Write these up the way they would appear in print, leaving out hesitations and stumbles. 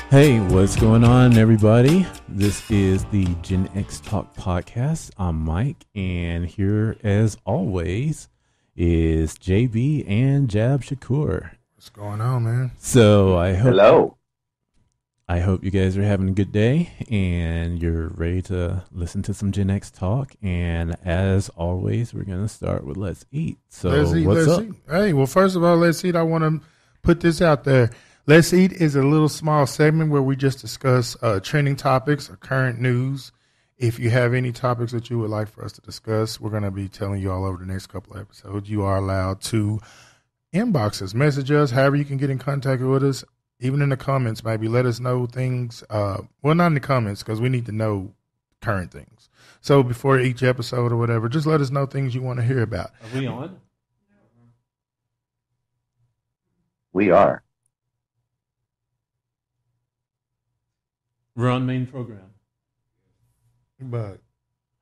Hey, what's going on, everybody? This is the Gen X Talk podcast. I'm Mike, and here, as always, is JB and Jab Shakur. What's going on, man? So Hello. I hope you guys are having a good day, and you're ready to listen to some Gen X Talk. And as always, we're gonna start with Let's Eat. So what's up? Eat. Hey, well, first of all, Let's Eat. I want to put this out there. Let's Eat is a little small segment where we just discuss trending topics or current news. If you have any topics that you would like for us to discuss, we're going to be telling you all over the next couple of episodes. You are allowed to inbox us, message us, however you can get in contact with us, even in the comments, maybe let us know things. Well, not in the comments because we need to know current things. So before each episode or whatever, just let us know things you want to hear about. Are we on? We are. We're on main program. But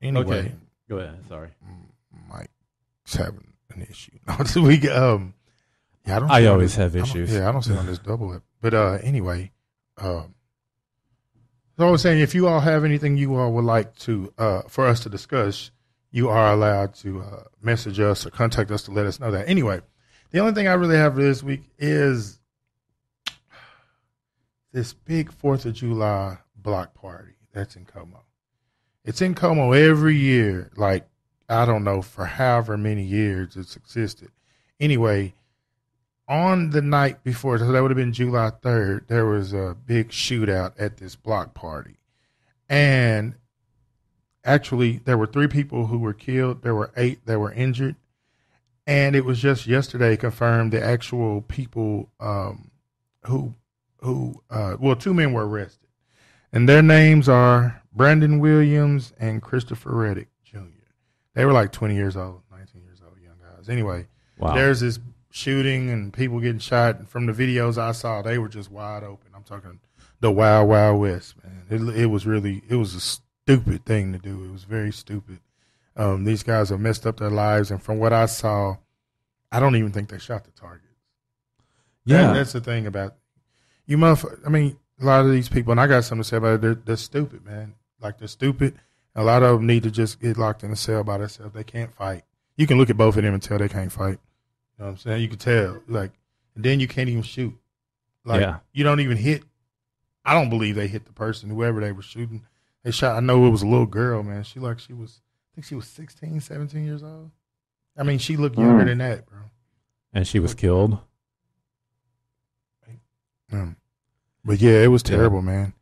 anyway, Okay, go ahead. Sorry, Mike's having an issue. So we yeah, I always have issues. I don't see on this double. But anyway, so I was saying, if you all have anything you all would like to for us to discuss, you are allowed to message us or contact us to let us know that. Anyway, the only thing I really have for this week is this big 4th of July block party that's in Como. It's in Como every year, like, I don't know, for however many years it's existed. Anyway, on the night before, so that would have been July 3rd, there was a big shootout at this block party. And actually, there were 3 people who were killed. There were 8 that were injured. And it was just yesterday confirmed the actual people who 2 men were arrested. And their names are Brandon Williams and Christopher Reddick Jr. They were like 20 years old, 19 years old, young guys. Anyway, There's this shooting and people getting shot. And from the videos I saw, they were just wide open. I'm talking the Wild Wild West, man. It was a stupid thing to do. It was very stupid. These guys have messed up their lives. And from what I saw, I don't even think they shot the targets. Yeah. That's the thing about you, I mean, a lot of these people, and I got something to say about it, they're stupid, man. Like, they're stupid. A lot of them need to just get locked in a cell by themselves. They can't fight. You can look at both of them and tell they can't fight. You know what I'm saying? You can tell. Like, and then you can't even shoot. Like, You don't even hit. I don't believe they hit the person, whoever they were shooting. They shot. I know it was a little girl, man. I think she was 16, 17 years old. I mean, she looked younger than that, bro. And she was killed. But yeah, it was terrible, man.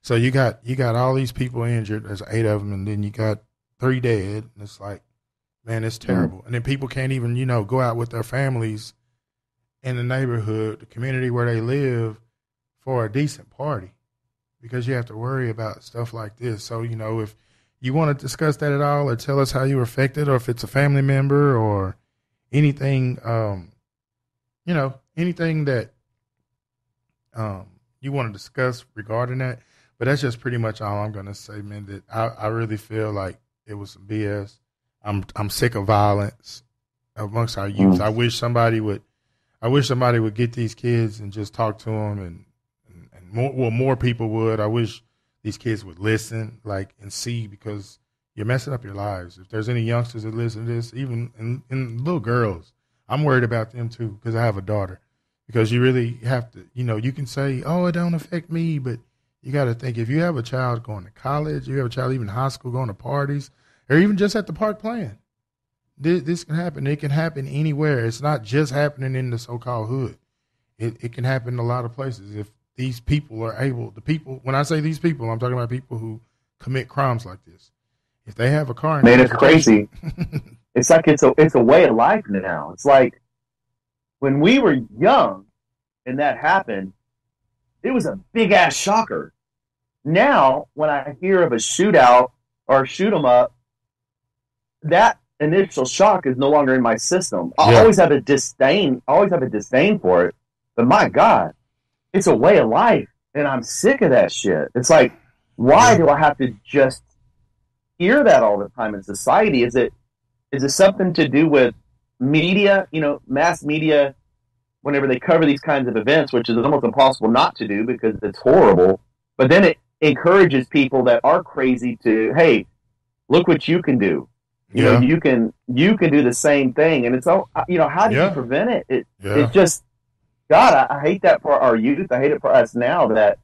So you got all these people injured. There's 8 of them, and then you got 3 dead. And it's like, man, it's terrible. And then people can't even, go out with their families in the neighborhood, the community where they live, for a decent party, because you have to worry about stuff like this. So, if you want to discuss that at all, or tell us how you were affected, or if it's a family member or anything, anything that you want to discuss regarding that. But that's just pretty much all I'm going to say, man, that I really feel like it was some BS. I'm sick of violence amongst our youth. I wish somebody would get these kids and just talk to them, and more people would. I wish these kids would listen, and see, because you're messing up your lives. If there's any youngsters that listen to this, even and little girls, I'm worried about them too, because I have a daughter. Because you really have to, you can say, oh, it don't affect me, but you got to think, if you have a child going to college, you have a child even in high school going to parties, or even just at the park playing, this can happen. It can happen anywhere. It's not just happening in the so-called hood. It can happen in a lot of places. If these people are when I say these people, I'm talking about people who commit crimes like this. If they have a car, Man, it's crazy. It's like it's a way of life now. It's like, when we were young and that happened, it was a big ass shocker. Now, when I hear of a shootout or shoot 'em up, that initial shock is no longer in my system. I always have a disdain for it. But my God, it's a way of life, and I'm sick of that shit. It's like, why do I have to just hear that all the time in society? Is it something to do with media, mass media whenever they cover these kinds of events, which is almost impossible not to do because it's horrible. But then it encourages people that are crazy to, hey, look what you can do. You know, Yeah. you can do the same thing, and it's all, you know, how do you Yeah. prevent it? Yeah. It just, God, I hate that for our youth. I hate it for us now that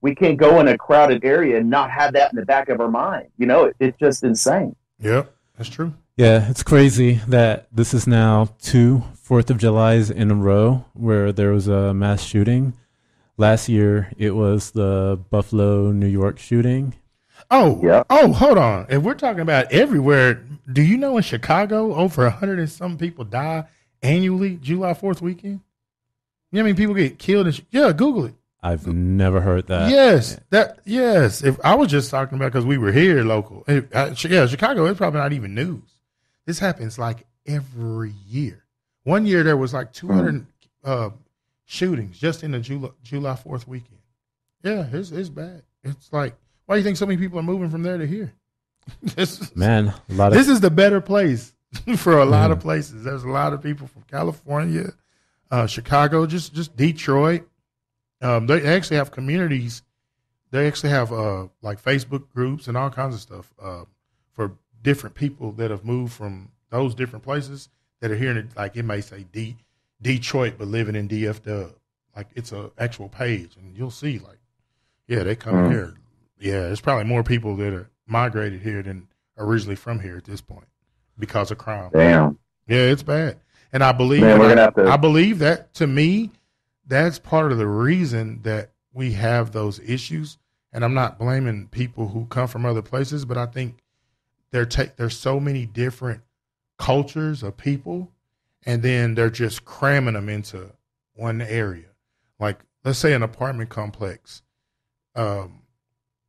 we can't go in a crowded area and not have that in the back of our mind. You know, it's just insane. Yep. That's true. Yeah, it's crazy that this is now 2 4th of Julys in a row where there was a mass shooting. Last year, it was the Buffalo, New York shooting. Oh, Yeah. oh, hold on. If we're talking about everywhere, do you know in Chicago over 100 and some people die annually July 4th weekend? You know how many people get killed? Yeah, Google it. I've never heard that. Yes. If I was just talking about because we were here local. Chicago. It's probably not even news. This happens like every year. One year there was like 200 shootings just in the July 4th weekend. Yeah, it's bad. It's like, why do you think so many people are moving from there to here? Man, this is the better place for a lot of places. There's a lot of people from California, Chicago, just Detroit. They actually have communities. They actually have like Facebook groups and all kinds of stuff for different people that have moved from those different places that are here. In like it may say Detroit, but living in DFW. Like it's a actual page, and you'll see like, yeah, they come here. Yeah, there's probably more people that are migrated here than originally from here at this point because of crime. Damn. Yeah, it's bad. And I believe I believe that to me, that's part of the reason that we have those issues. And I'm not blaming people who come from other places, but I think there's so many different cultures of people, and then they're just cramming them into one area. Like, let's say an apartment complex.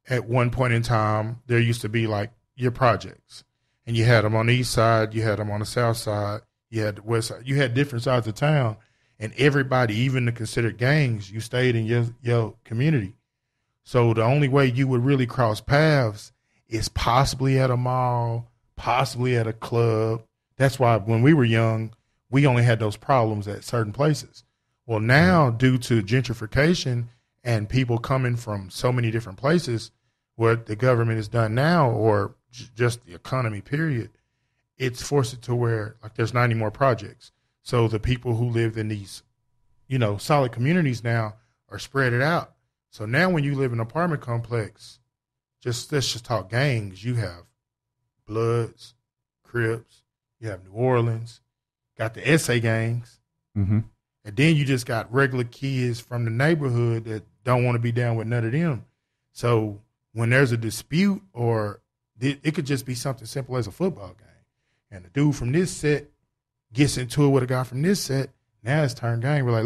At one point in time, there used to be like your projects, and you had them on the east side, you had them on the south side, you had the west side, you had different sides of town, and everybody, even the considered gangs, you stayed in your community. So the only way you would really cross paths is possibly at a mall, possibly at a club. That's why when we were young, we only had those problems at certain places. Well, now due to gentrification and people coming from so many different places, what the government has done now, or just the economy period, it's forced it to where like there's not any more projects. So the people who lived in these, solid communities now are spread it out. So now when you live in an apartment complex, let's just talk gangs. You have Bloods, Crips, you have New Orleans, got the SA gangs, and then you just got regular kids from the neighborhood that don't want to be down with none of them. So when there's a dispute, or it could just be something simple as a football game, and the dude from this set gets into it with a guy from this set, now it's turned gang. We're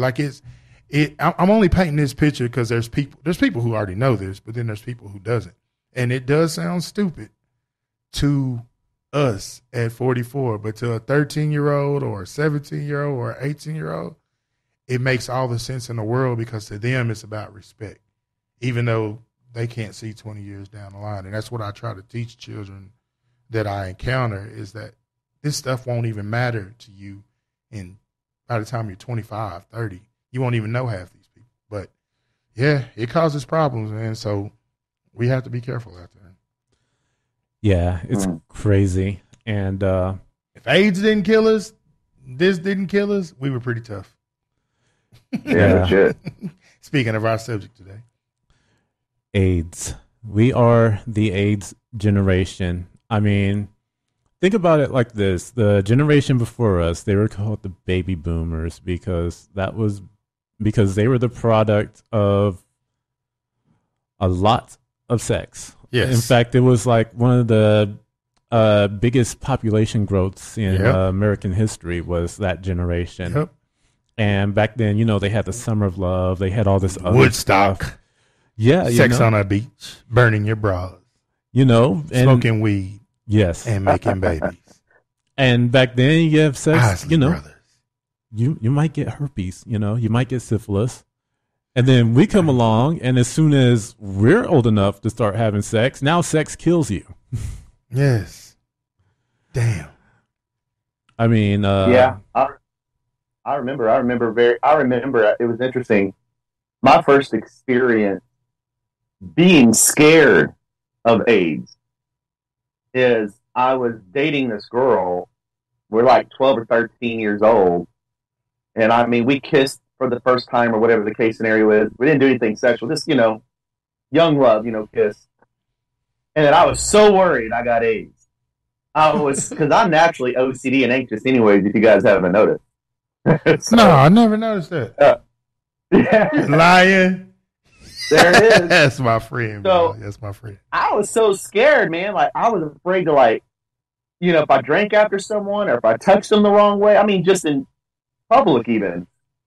I'm only painting this picture because there's people who already know this, but then there's people who doesn't. And it does sound stupid to us at 44, but to a 13-year-old or a 17-year-old or an 18-year-old, it makes all the sense in the world, because to them it's about respect, even though they can't see 20 years down the line. And that's what I try to teach children that I encounter, is that this stuff won't even matter to you by the time you're 25, 30. You won't even know half these people. But, yeah, it causes problems, man. So we have to be careful out there. Yeah, it's crazy. And if AIDS didn't kill us, this didn't kill us, we were pretty tough. Yeah, shit. Speaking of our subject today. AIDS. We are the AIDS generation. I mean, think about it like this. The generation before us, they were called the baby boomers because they were the product of a lot of sex. Yes. In fact, it was like one of the biggest population growths in American history was that generation. Yep. And back then, they had the Summer of Love. They had all this other Woodstock. stuff. Yeah. Sex on a beach, burning your bras. And smoking weed. Yes. And making babies. And back then you have sex, Isley Brothers. You might get herpes, you might get syphilis. And then we come along, and as soon as we're old enough to start having sex, now sex kills you. Yes. Damn. I mean, yeah. I remember it was interesting. My first experience being scared of AIDS is I was dating this girl. We're like 12 or 13 years old. And I mean, we kissed for the first time or whatever the case scenario is. We didn't do anything sexual, just, young love, kiss. And then I was so worried I got AIDS. Because I'm naturally OCD and anxious anyways, if you guys haven't noticed. So, no, I never noticed that. Yeah. Lying. There it is. That's my friend, so, That's my friend. I was so scared, man. Like, I was afraid to, like, if I drank after someone or if I touched them the wrong way, I mean, just in public even,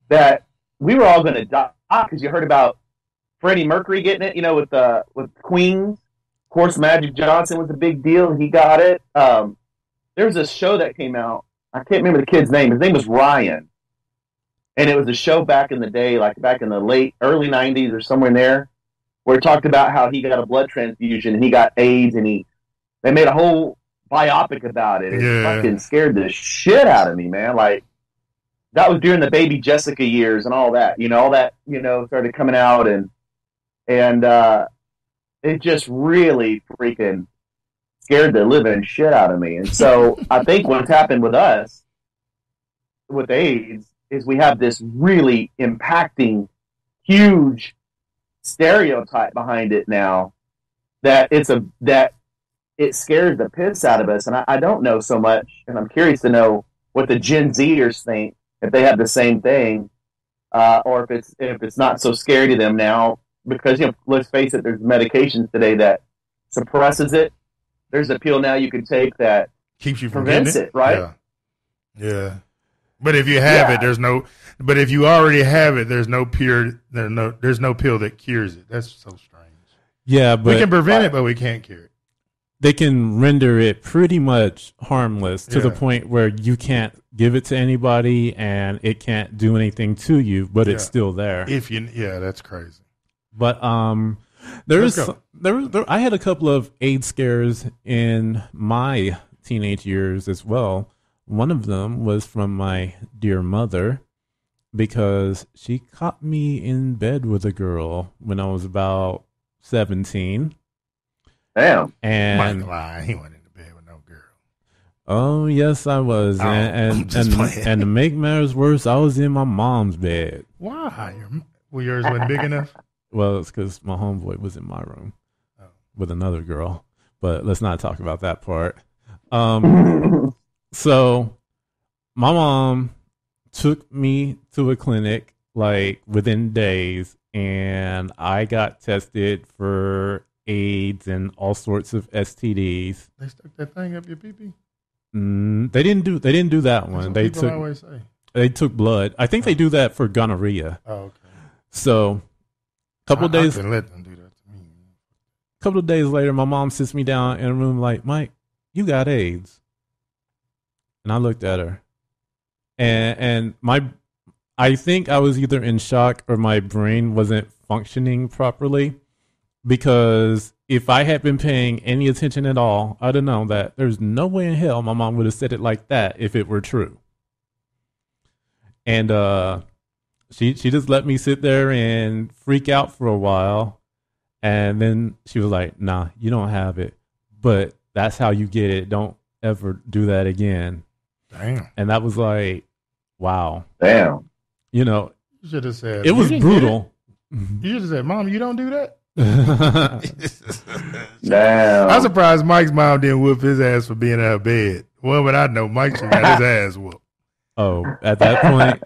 that we were all going to die. Because you heard about Freddie Mercury getting it, with Queen. Of course, Magic Johnson was a big deal. He got it. There was a show that came out. I can't remember the kid's name. His name was Ryan. And it was a show back in the day, like back in the early 90s or somewhere in there, where it talked about how he got a blood transfusion and he got AIDS, and they made a whole biopic about it. It fucking scared the shit out of me, man. Like, that was during the Baby Jessica years and all that, started coming out, and it just really freaking scared the living shit out of me. And so I think what's happened with us with AIDS is we have this really impacting, huge stereotype behind it now that it scares the piss out of us. And I don't know so much, and I'm curious to know what the Gen Zers think, if they have the same thing, or if it's not so scary to them now, because let's face it, there's medications today that suppresses it. There's a pill now you can take that keeps you from prevents it, right? Yeah. But if you have it, there's no. But if you already have it, there's no pill that cures it. That's so strange. Yeah, but we can prevent it, but we can't cure it. They can render it pretty much harmless to the point where you can't give it to anybody and it can't do anything to you, but it's still there. That's crazy. But I had a couple of AIDS scares in my teenage years as well. One of them was from my dear mother, because she caught me in bed with a girl when I was about 17. Damn. And he went into bed with no girl. Oh yes, I was. And to make matters worse, I was in my mom's bed. Why? Well, yours wasn't big enough? Well, it's because my homeboy was in my room with another girl. But let's not talk about that part. So my mom took me to a clinic like within days, and I got tested for AIDS and all sorts of STDs. They stuck that thing up your pee-pee? They didn't do that one. They took blood. I think they do that for gonorrhea. Oh, okay. So couple of days. I can let them do that to me. Couple of days later, my mom sits me down in a room like, Mike, you got AIDS. And I looked at her, and I think I was either in shock or my brain wasn't functioning properly, because if I had been paying any attention at all, I'd have known that there's no way in hell my mom would have said it like that if it were true. And she just let me sit there and freak out for a while, and then she was like, "Nah, you don't have it, but that's how you get it. Don't ever do that again." Damn. And that was like, wow. Damn. You should have said it was brutal. You should have said, "Mom, you don't do that." Damn. I'm surprised Mike's mom didn't whoop his ass for being in her bed. Well, but I know Mike should have got his ass whooped. Oh, at that point.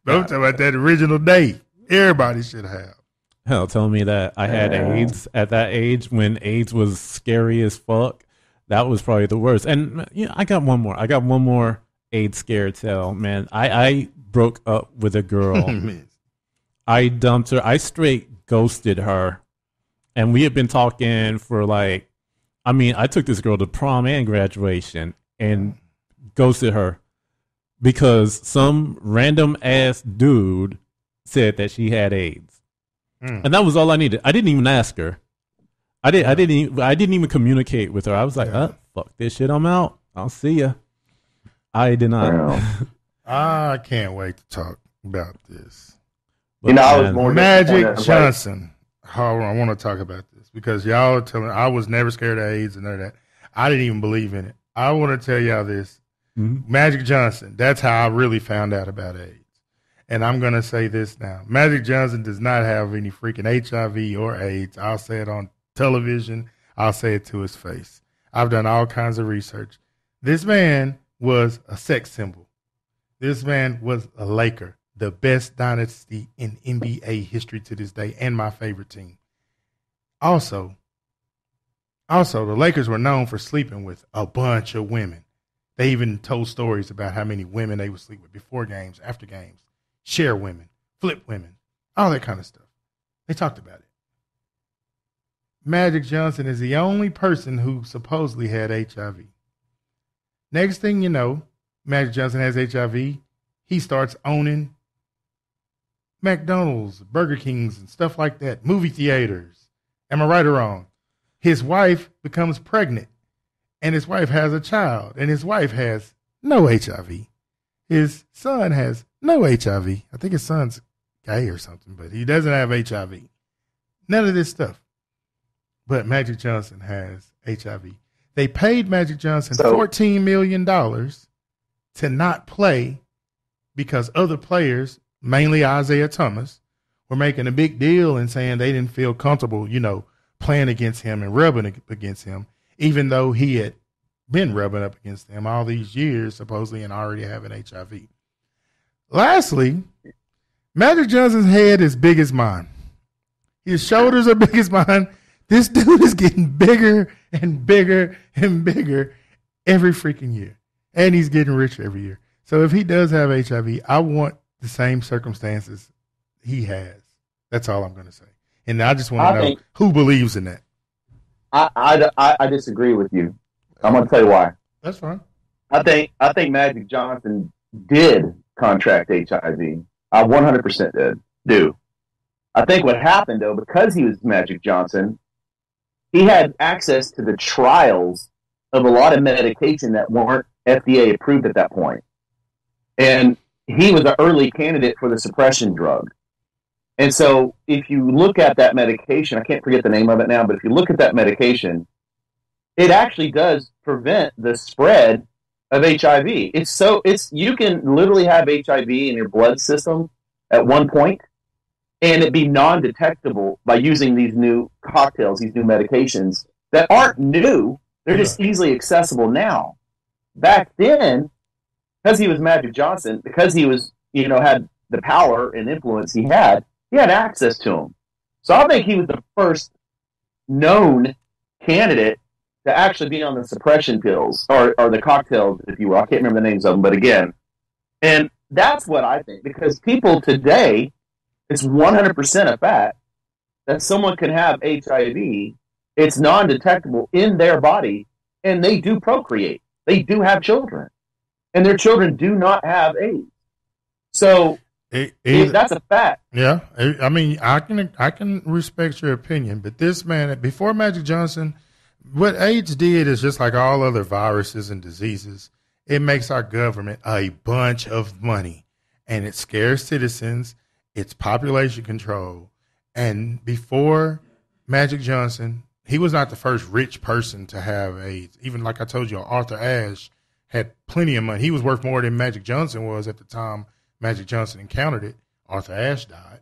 Don't talk about that original day. Everybody should have. Hell, telling me that I had AIDS at that age when AIDS was scary as fuck. That was probably the worst. And I got one more AIDS scare tell, man. I broke up with a girl. I dumped her. I straight ghosted her. And we had been talking for I took this girl to prom and graduation and ghosted her because some random ass dude said that she had AIDS. And that was all I needed. I didn't even ask her. I didn't even communicate with her. I was like, fuck this shit, I'm out. I'll see ya. I did not. I can't wait to talk about this. But, I was more Magic Johnson. Hold on, I want to talk about this because y'all are telling I was never scared of AIDS and none of that. I didn't even believe in it. I want to tell y'all this. Mm-hmm. Magic Johnson, that's how I really found out about AIDS. And I'm going to say this now. Magic Johnson does not have any freaking HIV or AIDS. I'll say it on television. I'll say it to his face. I've done all kinds of research. This man was a sex symbol. This man was a Laker, the best dynasty in NBA history to this day, and my favorite team. Also, the Lakers were known for sleeping with a bunch of women. They even told stories about how many women they would sleep with before games, after games, share women, flip women, all that kind of stuff. They talked about it. Magic Johnson is the only person who supposedly had HIV. Next thing you know, Magic Johnson has HIV. He starts owning McDonald's, Burger Kings, and stuff like that, movie theaters. Am I right or wrong? His wife becomes pregnant, and his wife has a child, and his wife has no HIV. His son has no HIV. I think his son's gay or something, but he doesn't have HIV. None of this stuff. But Magic Johnson has HIV. They paid Magic Johnson $14 million to not play because other players, mainly Isaiah Thomas, were making a big deal and saying they didn't feel comfortable, playing against him and rubbing against him, even though he had been rubbing up against them all these years, supposedly, and already having HIV. Lastly, Magic Johnson's head is big as mine. His shoulders are big as mine. This dude is getting bigger and bigger and bigger every freaking year. And he's getting richer every year. So if he does have HIV, I want the same circumstances he has. That's all I'm going to say. And I just want to know who believes in that. I disagree with you. I'm going to tell you why. That's fine. I think Magic Johnson did contract HIV. I 100% do. I think what happened, though, because he was Magic Johnson, he had access to the trials of a lot of medication that weren't FDA approved at that point. And he was an early candidate for the suppression drug. And so if you look at that medication, I can't forget the name of it now, but if you look at that medication, it actually does prevent the spread of HIV. You can literally have HIV in your blood system at one point and it be non-detectable by using these new cocktails, these new medications that aren't new. They're just easily accessible now. Back then, because he was Magic Johnson, because he was, had the power and influence he had access to them. So I think he was the first known candidate to actually be on the suppression pills or the cocktails, if you will. I can't remember the names of them, but again. And that's what I think, because people today, it's 100% a fact that someone can have HIV. It's non-detectable in their body, and they do procreate. They do have children, and their children do not have AIDS. So that's a fact. Yeah, I mean, I can respect your opinion, but this man, before Magic Johnson, what AIDS did is just like all other viruses and diseases. It makes our government a bunch of money, and it scares citizens. It's population control. And before Magic Johnson, he was not the first rich person to have AIDS. Even like I told you, Arthur Ashe had plenty of money. He was worth more than Magic Johnson was at the time Magic Johnson encountered it. Arthur Ashe died.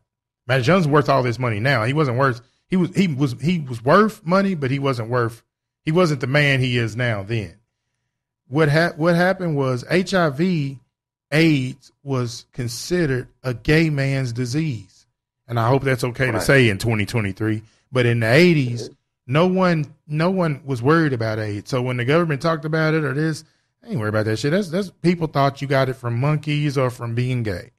Magic Johnson's worth all this money now. He wasn't worth. He was worth money, but he wasn't the man he is now then. What happened was HIV, AIDS was considered a gay man's disease. And I hope that's okay to say in 2023. But in the 80s, no one was worried about AIDS. So when the government talked about it or this, I ain't worried about that shit. That's people thought you got it from monkeys or from being gay.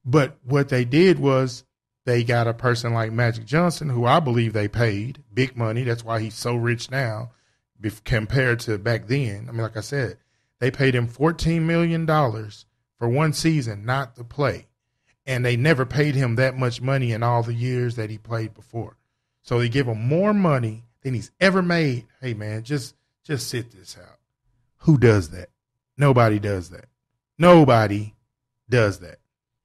But what they did was they got a person like Magic Johnson, who I believe they paid big money. That's why he's so rich now compared to back then. I mean, like I said, they paid him $14 million for one season not to play. And they never paid him that much money in all the years that he played before. So they give him more money than he's ever made. Hey, man, just sit this out. Who does that? Nobody does that. Nobody does that,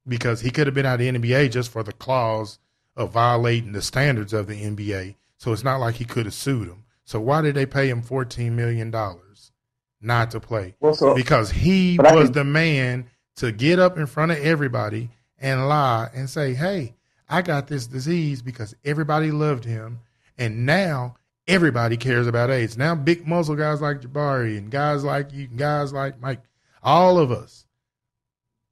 because he could have been out of the NBA just for the clause of violating the standards of the NBA. So it's not like he could have sued him. So why did they pay him $14 million not to play? Well, because he was the man to get up in front of everybody and lie and say, hey, I got this disease because everybody loved him. And now everybody cares about AIDS. Now big muscle guys like Jabari and guys like you and guys like Mike, all of us,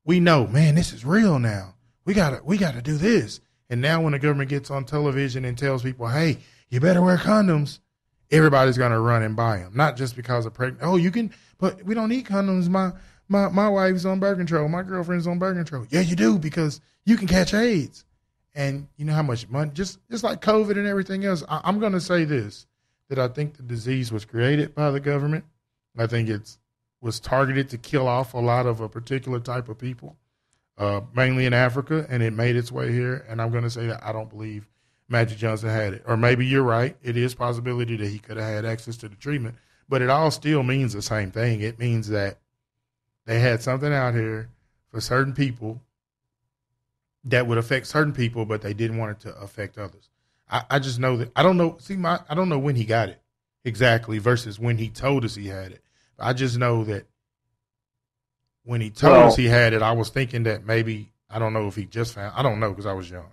we know, man, this is real now. We gotta do this. And now when the government gets on television and tells people, hey, you better wear condoms, everybody's gonna run and buy them. Not just because of pregnant. Oh, you can, but we don't need condoms. My wife's on birth control. My girlfriend's on birth control. Yeah, you do, because you can catch AIDS. And you know how much money, just like COVID and everything else. I'm going to say this, that I think the disease was created by the government. I think it was targeted to kill off a lot of a particular type of people, mainly in Africa, and it made its way here. And I'm going to say that I don't believe Magic Johnson had it. Or maybe you're right. It is a possibility that he could have had access to the treatment. But it all still means the same thing. It means that they had something out here for certain people that would affect certain people, but they didn't want it to affect others. I just know that, I don't know. I don't know when he got it exactly versus when he told us he had it. I just know that when he told us he had it, I was thinking that maybe, I don't know if he just found, I don't know, because I was young.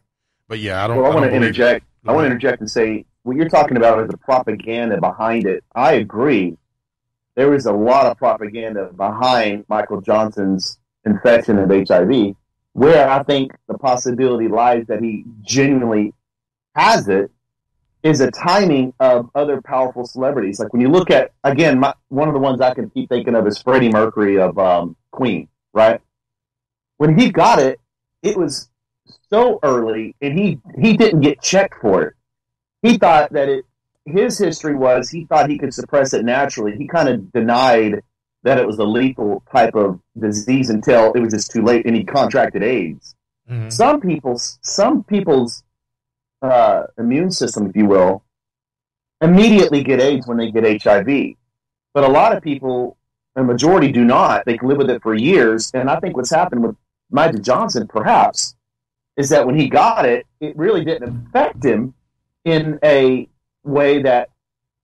But yeah, I don't. Well, I want to interject. I want to interject and say, what you're talking about is the propaganda behind it. I agree. There was a lot of propaganda behind Michael Johnson's infection of HIV. Where I think the possibility lies that he genuinely has it is a timing of other powerful celebrities. Like when you look at, again, one of the ones I can keep thinking of is Freddie Mercury of Queen, right? When he got it, it was so early, and he didn't get checked for it. He thought that his history was, he thought he could suppress it naturally. He kind of denied that it was a lethal type of disease until it was just too late and he contracted AIDS. Mm-hmm. Some people's immune system, if you will, immediately get AIDS when they get HIV. But a lot of people, a majority do not. They can live with it for years. And I think what's happened with Magic Johnson, perhaps, is that when he got it, it really didn't affect him in a way that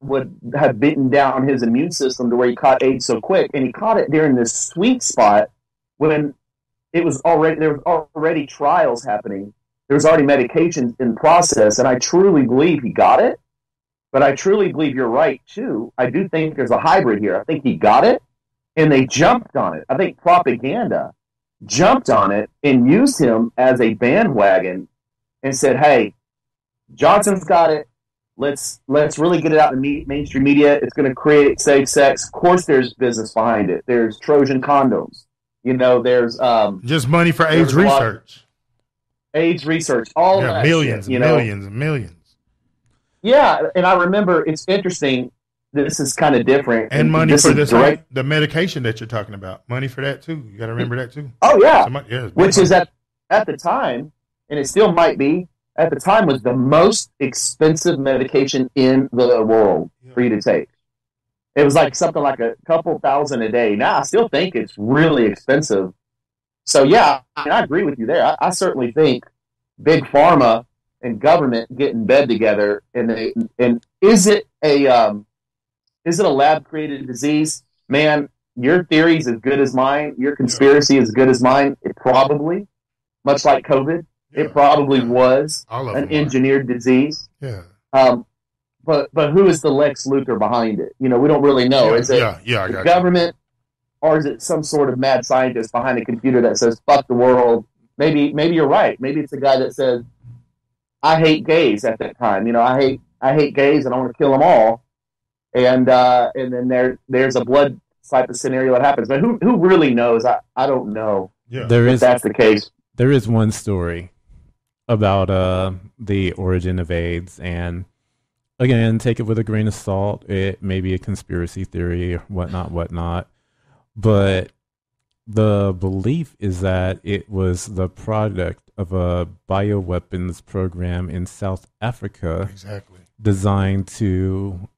would have beaten down his immune system to where he caught AIDS so quick. And he caught it during this sweet spot when there was already trials happening. There was already medications in process. And I truly believe he got it. But I truly believe you're right, too. I do think there's a hybrid here. I think he got it, and they jumped on it. I think propaganda jumped on it and used him as a bandwagon and said, hey, Johnson's got it. Let's really get it out in the mainstream media. It's going to create safe sex. Of course, there's business behind it. There's Trojan condoms. You know, there's just money for AIDS research. AIDS research, all that millions, shit, millions, and millions. Yeah, and I remember, it's interesting. This is kind of different. And money for this, the medication that you're talking about. Money for that too. You got to remember that too. Oh yeah, which is at the time, and it still might be. At the time, was the most expensive medication in the world for you to take. It was like something like a couple $1,000 a day. Now I still think it's really expensive. So yeah, I agree with you there. I certainly think big pharma and government get in bed together, and is it a lab created disease? Man, your theory is as good as mine. Your conspiracy is as good as mine. It probably, much like COVID. It probably was an engineered disease. Yeah. But who is the Lex Luthor behind it? You know, we don't really know. Is it the government, or is it some sort of mad scientist behind a computer that says "fuck the world"? Maybe you're right. Maybe it's a guy that says, "I hate gays." At that time, you know, I hate gays and I want to kill them all. And then there's a blood type of scenario that happens. But who really knows? I don't know. Yeah. If that's the case. There is one story about the origin of AIDS, and again, take it with a grain of salt. It may be a conspiracy theory or whatnot, but the belief is that it was the product of a bioweapons program in South Africa, designed to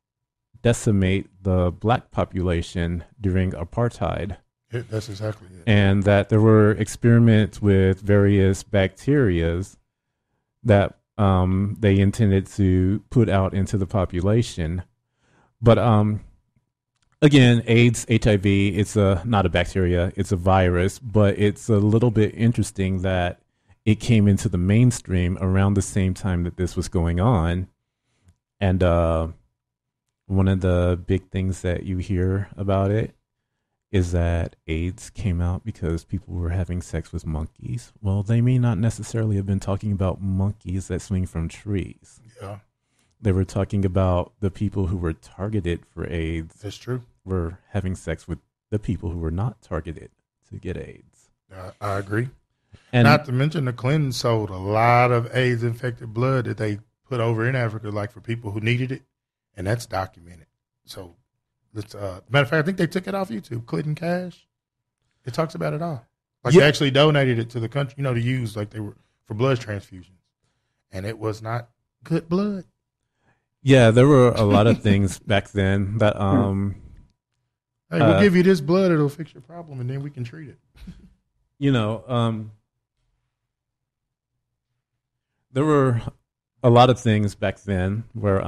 decimate the black population during apartheid. That's exactly it. And that there were experiments with various bacterias that they intended to put out into the population. But again, AIDS, HIV, it's not a bacteria, it's a virus, but it's a little bit interesting that it came into the mainstream around the same time that this was going on. And one of the big things that you hear about it is that AIDS came out because people were having sex with monkeys. Well, they may not necessarily have been talking about monkeys that swing from trees. Yeah. They were talking about the people who were targeted for AIDS. That's true. Were having sex with the people who were not targeted to get AIDS. I agree. And not to mention the Clintons sold a lot of AIDS-infected blood that they put over in Africa, like for people who needed it, and that's documented. So, let's. Matter of fact, I think they took it off YouTube. Clinton Cash. It talks about it all. Like they actually donated it to the country, to use like they were for blood transfusions, and it was not good blood. Yeah, there were a lot of things back then that Hey, we'll give you this blood; it'll fix your problem, and then we can treat it. There were a lot of things back then where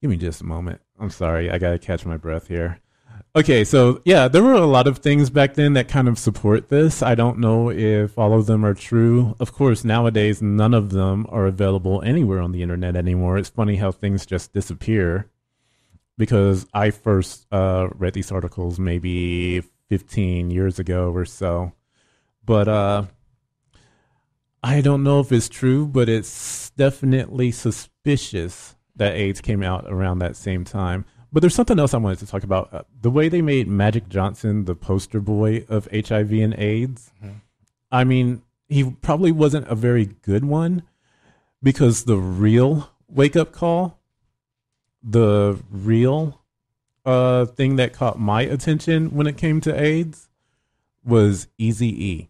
give me just a moment. I'm sorry, I gotta catch my breath here. Okay, so yeah, there were a lot of things back then that kind of support this. I don't know if all of them are true. Of course, nowadays none of them are available anywhere on the internet anymore. It's funny how things just disappear. Because I first read these articles maybe 15 years ago or so. But I don't know if it's true, but it's definitely suspicious that AIDS came out around that same time. But there's something else I wanted to talk about. The way they made Magic Johnson the poster boy of HIV and AIDS. Mm-hmm. I mean, he probably wasn't a very good one because the real wake-up call, the real thing that caught my attention when it came to AIDS was Eazy-E.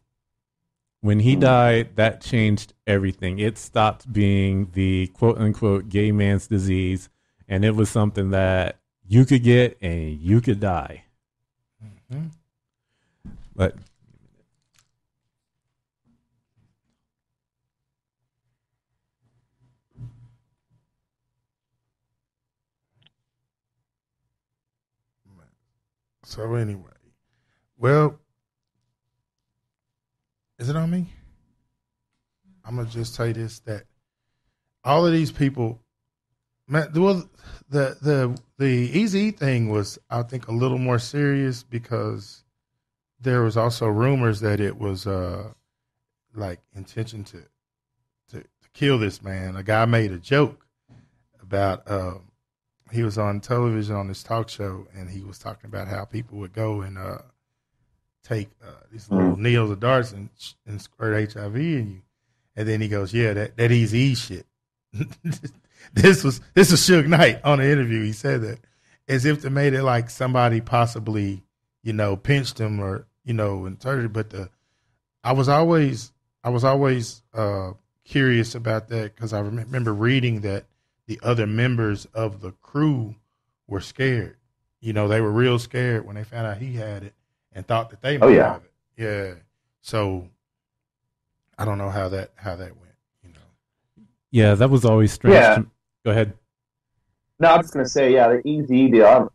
When he died, that changed everything. It stopped being the quote-unquote gay man's disease, and it was something that you could get and you could die. Mm-hmm. But so anyway, well, is it on me? I'm gonna just say this: that all of these people, man, well, the Easy thing was, I think, a little more serious because there was also rumors that it was like intention to kill this man. A guy made a joke about he was on television on this talk show, and he was talking about how people would go and take these little needles of darts and squirt HIV in you, and then he goes, "Yeah, that Easy shit." This was Suge Knight on the interview. He said that as if to made it like somebody possibly, pinched him or inserted. But I was always curious about that because I remember reading that the other members of the crew were scared. They were real scared when they found out he had it and thought that they might have it. Yeah. So I don't know how that went. Yeah, that was always strange. Yeah. Go ahead. No, I was going to say, the Easy deal.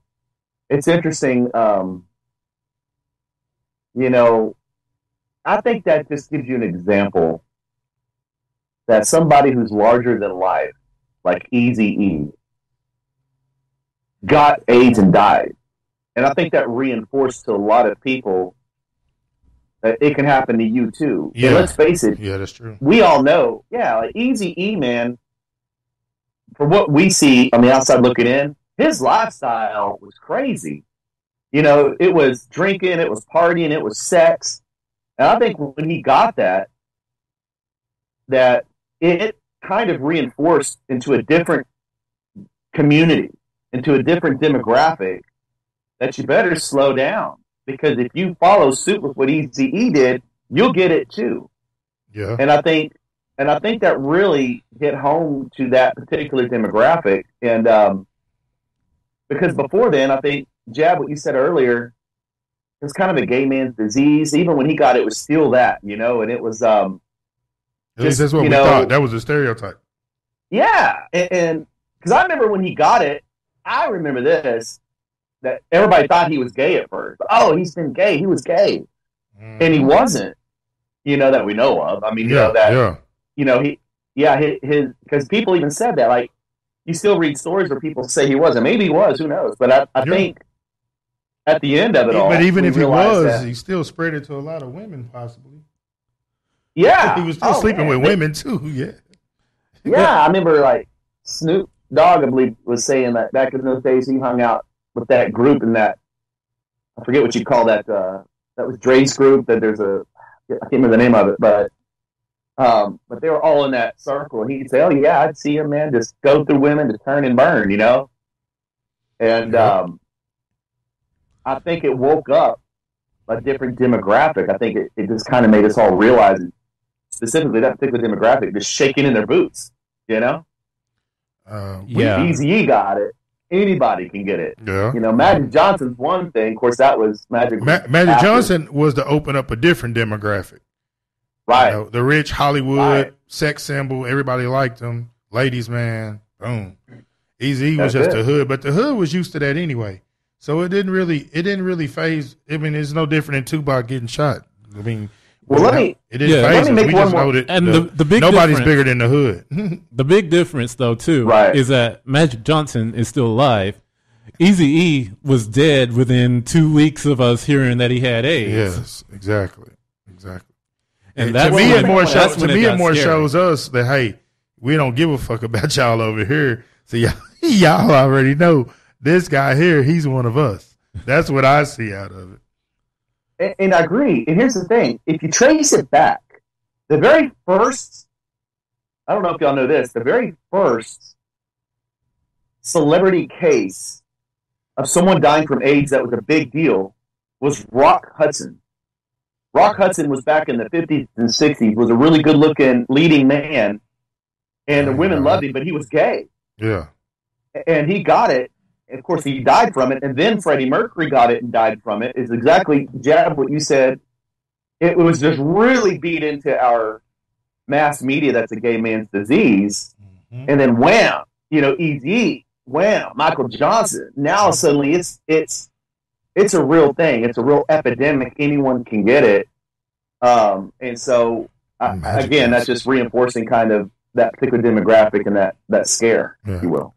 It's interesting. I think that just gives you an example that somebody who's larger than life, like Eazy-E, got AIDS and died. And I think that reinforced to a lot of people that it can happen to you too. Yeah. And let's face it. Yeah, that's true. We all know. Yeah, like Eazy-E, man, for what we see on the outside looking in, his lifestyle was crazy. It was drinking, it was partying, it was sex. And I think when he got that it kind of reinforced into a different community, into a different demographic, that you better slow down. Because if you follow suit with what Eazy-E did, you'll get it too. Yeah. And I think that really hit home to that particular demographic. And because before then, I think, Jab, what you said earlier, it's kind of a gay man's disease. Even when he got it, it was still that, you know, and it was At least that's what we thought. That was a stereotype. Yeah, and because I remember when he got it, I remember this, that everybody thought he was gay at first. Oh, he's been gay. He was gay, and he wasn't. You know, that we know of. I mean, you know that. You know, his because people even said that. Like, you still read stories where people say he wasn't. Maybe he was. Who knows? But I think at the end of it all, but even if he was, he still spread it to a lot of women, possibly. Yeah, he was still sleeping with women too. Yeah. Yeah, I remember like Snoop Dogg, I believe, was saying that back in those days he hung out with that group and that, I forget what you call that. That was Dre's group. That there's I can't remember the name of it, but they were all in that circle, and he'd say, "Oh yeah, I'd see him, man, just go through women to turn and burn," you know. And I think it woke up a different demographic. I think it just kind of made us all realize, specifically that particular demographic, just shaking in their boots, you know. Eazy-E got it. Anybody can get it. Yeah. You know, Magic Johnson's one thing. Of course, that was Magic. Magic Johnson was to open up a different demographic. Right. You know, the rich Hollywood sex symbol. Everybody liked him. Ladies, man. Boom. Eazy-E was just the hood, but the hood was used to that anyway. So it didn't really phase. I mean, it's no different than Tupac getting shot. I mean, it didn't phase us. We just know that the big nobody's bigger than the hood. The big difference, though, too, is that Magic Johnson is still alive. Eazy-E was dead within 2 weeks of us hearing that he had AIDS. Yes, exactly. And to me, it more shows us that, hey, we don't give a fuck about y'all over here. So y'all already know this guy here, he's one of us. That's what I see out of it. And I agree. And here's the thing. If you trace it back, the very first, I don't know if y'all know this, the very first celebrity case of someone dying from AIDS that was a big deal was Rock Hudson. Rock Hudson was back in the 50s and 60s, was a really good-looking leading man, and the women loved him, but he was gay. Yeah. And he got it. Of course, he died from it, and then Freddie Mercury got it and died from it. Is exactly, Jab, what you said. It was just really beat into our mass media that's a gay man's disease. Mm-hmm. And then wham, Eazy-E, wham, Michael Johnson. Now suddenly it's a real thing. It's a real epidemic. Anyone can get it. And so, again, that's just reinforcing kind of that particular demographic and that scare, if you will.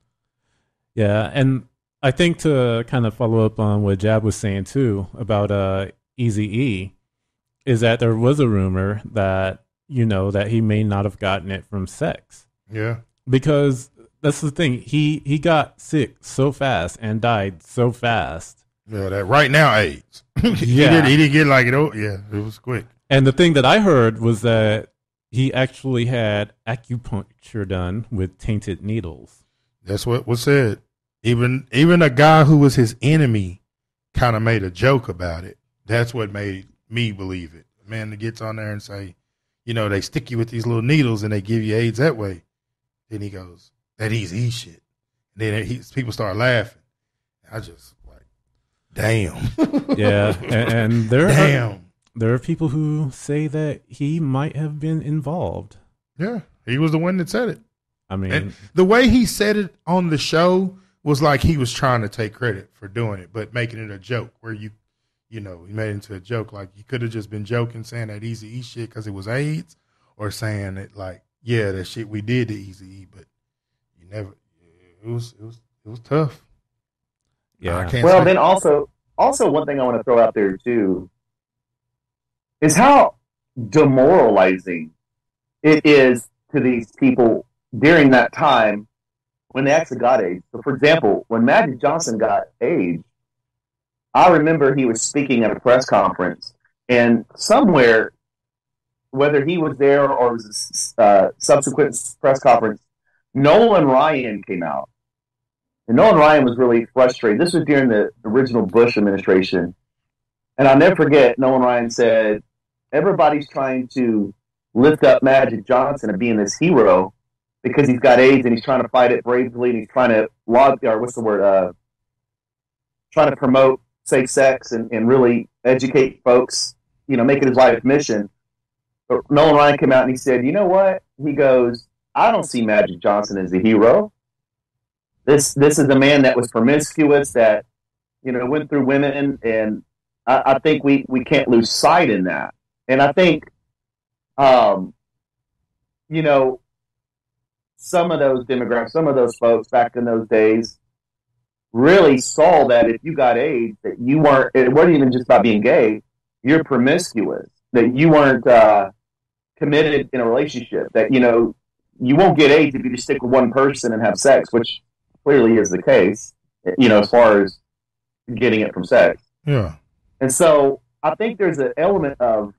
Yeah, and I think to kind of follow up on what Jab was saying, too, about Eazy-E, is that there was a rumor that, that he may not have gotten it from sex. Yeah. Because that's the thing. He got sick so fast and died so fast. Yeah, that right now AIDS. He didn't get like it. Oh, yeah, it was quick. And the thing that I heard was that he actually had acupuncture done with tainted needles. That's what was said. Even a guy who was his enemy kind of made a joke about it. That's what made me believe it. A man that gets on there and say, they stick you with these little needles and they give you AIDS that way. Then he goes, that Eazy-E shit. And then people start laughing. I just like, damn. Yeah, and there are people who say that he might have been involved. Yeah, he was the one that said it. I mean, and the way he said it on the show was like he was trying to take credit for doing it, but making it a joke where he made it into a joke. Like, you could have just been joking, saying that Eazy-E shit because it was AIDS, or saying it like, yeah, that shit we did to Eazy-E, but you never. It was tough. Yeah. Then also one thing I want to throw out there too is how demoralizing it is to these people during that time when they actually got AIDS. So, for example, when Magic Johnson got AIDS, I remember he was speaking at a press conference, and somewhere, whether he was there or it was a subsequent press conference, Nolan Ryan came out. And Nolan Ryan was really frustrated. This was during the original Bush administration. And I'll never forget, Nolan Ryan said, everybody's trying to lift up Magic Johnson and being this hero because he's got AIDS and he's trying to fight it bravely and he's trying to trying to promote safe sex and really educate folks, make it his life mission. But Nolan Ryan came out and he said, you know what? He goes, I don't see Magic Johnson as a hero. This is a man that was promiscuous, that, went through women, and I think we can't lose sight in that. And I think, some of those demographics, some of those folks back in those days really saw that if you got AIDS, that it wasn't even just about being gay, you're promiscuous, that you weren't committed in a relationship, that, you won't get AIDS if you just stick with one person and have sex, which clearly is the case, as far as getting it from sex. Yeah. And so I think there's an element of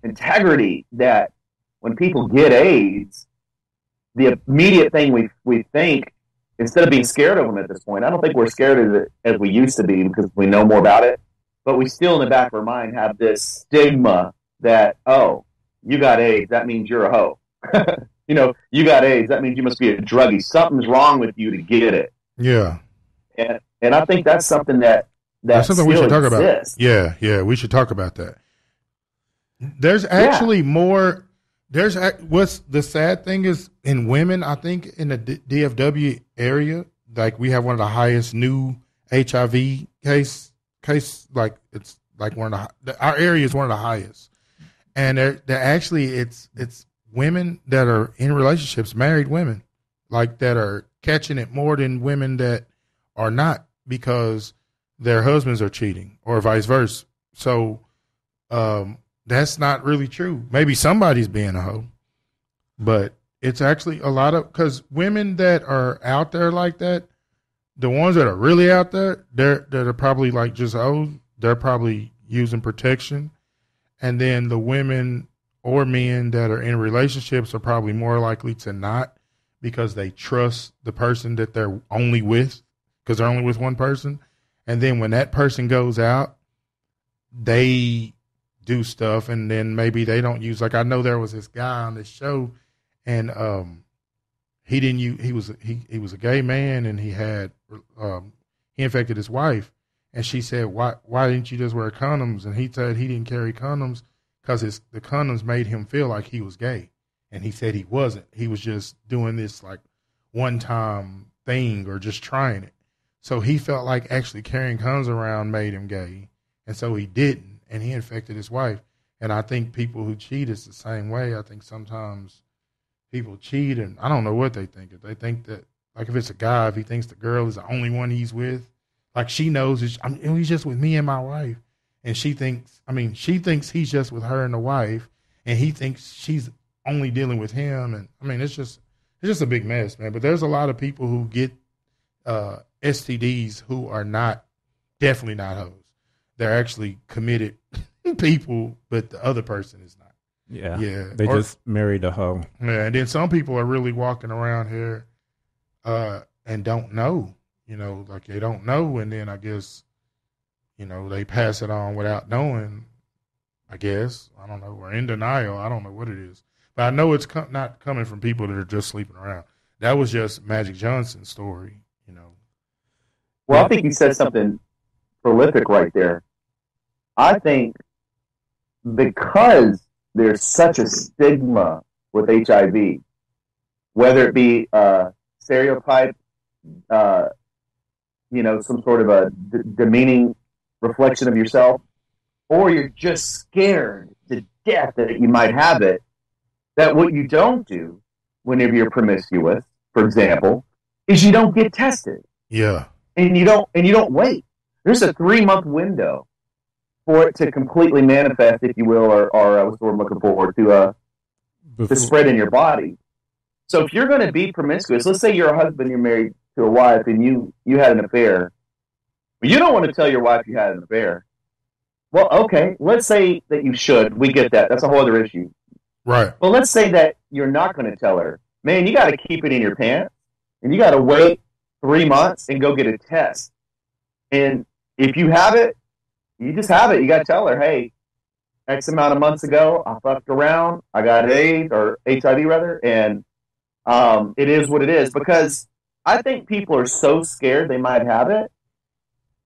integrity that when people get AIDS, the immediate thing we think, instead of being scared of them at this point, I don't think we're scared of it as we used to be because we know more about it, but we still in the back of our mind have this stigma that, oh, you got AIDS, that means you're a hoe. You got AIDS, that means you must be a druggie. Something's wrong with you to get it. Yeah. And I think that's something that's something we should talk exists. about. Yeah, we should talk about that. There's actually more. What's the sad thing is, in women, I think in the DFW area, like we have one of the highest new HIV case, like it's like our area is one of the highest, and they're actually it's women that are in relationships, married women, like that are catching it more than women that are not, because their husbands are cheating or vice versa. So that's not really true. Maybe somebody's being a hoe, but it's actually a lot of, because women that are out there like that, the ones that are really out there, that are probably like just hoes, they're probably using protection. And then the women or men that are in relationships are probably more likely to not, because they trust the person that they're only with, because they're only with one person. And then when that person goes out, they do stuff, and then maybe they don't use. Like I know there was this guy on this show, and he didn't use. He was a gay man, and he had he infected his wife, and she said, why didn't you just wear condoms? And he said he didn't carry condoms because the condoms made him feel like he was gay, and he said he wasn't. He was just doing this like one time thing or just trying it. So he felt like actually carrying condoms around made him gay, and so he didn't, and he infected his wife. And I think people who cheat is the same way. I think sometimes people cheat, and I don't know what they think. If they think that, like if it's a guy, if he thinks the girl is the only one he's with, like she knows he's just with me and my wife, and she thinks he's just with her and the wife, and he thinks she's only dealing with him. And it's just a big mess, man. But there's a lot of people who get STDs who are definitely not hoes. They're actually committed people, but the other person is not. Yeah. They just married a hoe. Yeah, and then some people are really walking around here and don't know, like they don't know, and then I guess, they pass it on without knowing, I guess. I don't know. Or in denial. I don't know what it is. But I know it's not coming from people that are just sleeping around. That was just Magic Johnson's story, Well, I think you said something prolific right there. I think because there's such a stigma with HIV, whether it be stereotype, some sort of a demeaning reflection of yourself, or you're just scared to death that you might have it, that what you don't do whenever you're promiscuous, for example, is you don't get tested. Yeah. And you don't wait. There's a 3-month window for it to completely manifest, if you will, or what's the word I'm looking for, to spread in your body. So if you're going to be promiscuous, let's say you're a husband, you're married to a wife, and you had an affair. But you don't want to tell your wife you had an affair. Well, okay, let's say that you should. We get that. That's a whole other issue. Right. But let's say that you're not going to tell her. Man, you got to keep it in your pants, and you got to wait 3 months and go get a test. And if you have it, you just have it. You got to tell her, hey, X amount of months ago, I fucked around. I got AIDS, or HIV rather, and it is what it is. Because I think people are so scared they might have it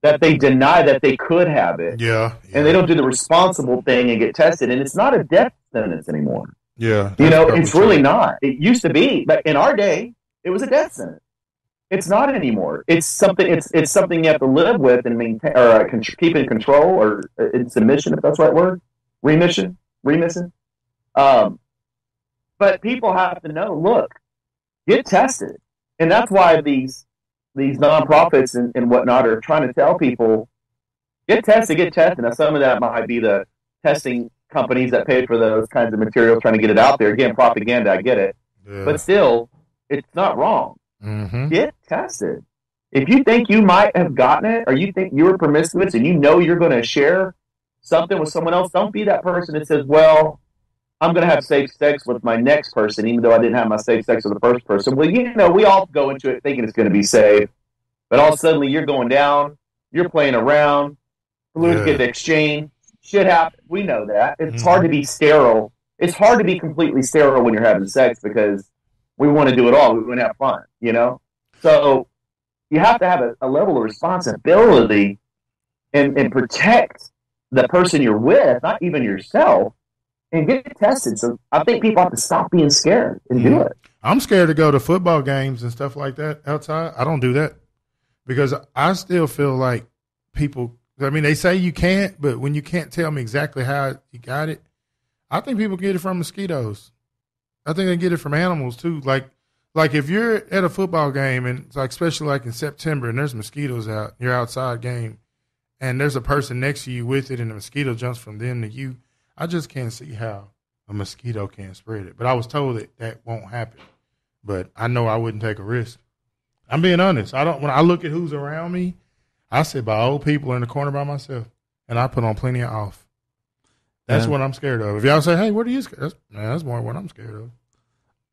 that they deny that they could have it. Yeah. And they don't do the responsible thing and get tested. And it's not a death sentence anymore. Yeah. It's really not. It used to be, but in our day, it was a death sentence. It's not anymore. It's something. It's something you have to live with and maintain, or keep in control, or in submission, if that's the right word. Remission. But people have to know. Look, get tested, and that's why these nonprofits and whatnot are trying to tell people, get tested. Now, some of that might be the testing companies that pay for those kinds of materials, trying to get it out there. Again, propaganda. I get it, but still, it's not wrong. Mm-hmm. Get tested. If you think you might have gotten it, or you think you're promiscuous and you know you're going to share something with someone else, don't be that person that says, well, I'm going to have safe sex with my next person, even though I didn't have my safe sex with the first person. Well, we all go into it thinking it's going to be safe, but all of a sudden you're going down, you're playing around, fluids get exchanged, shit happens. We know that. It's hard to be sterile. It's hard to be completely sterile when you're having sex because we want to do it all. We want to have fun, So you have to have a level of responsibility and protect the person you're with, not even yourself, and get tested. So I think people have to stop being scared and do it. I'm scared to go to football games and stuff like that outside. I don't do that because I still feel like people, they say you can't, but when you can't tell me exactly how you got it, I think people get it from mosquitoes. I think they get it from animals too. Like if you're at a football game and it's like, especially like in September and there's mosquitoes out, you're outside game and there's a person next to you with it and the mosquito jumps from them to you. I just can't see how a mosquito can spread it. But I was told that won't happen. But I know I wouldn't take a risk. I'm being honest. When I look at who's around me, I sit by old people in the corner by myself and I put on plenty of off. That's what I'm scared of. If y'all say, hey, what are you scared of? That's more what I'm scared of.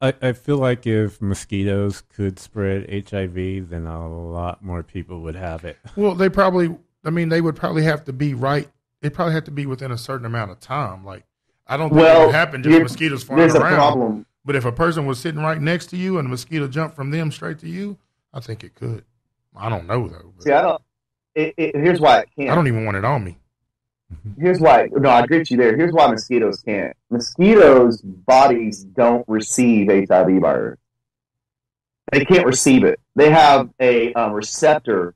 I feel like if mosquitoes could spread HIV, then a lot more people would have it. Well, they would probably have to be right. They probably have to be within a certain amount of time. Like, I don't think it would happen just mosquitoes flying around. A problem. But if a person was sitting right next to you and a mosquito jumped from them straight to you, I think it could. I don't know, though. See, I don't. Here's why it can't. I don't even want it on me. Here's why. No, I agree with you there. Here's why mosquitoes can't. Mosquitoes' bodies don't receive HIV virus. They can't receive it. They have a receptor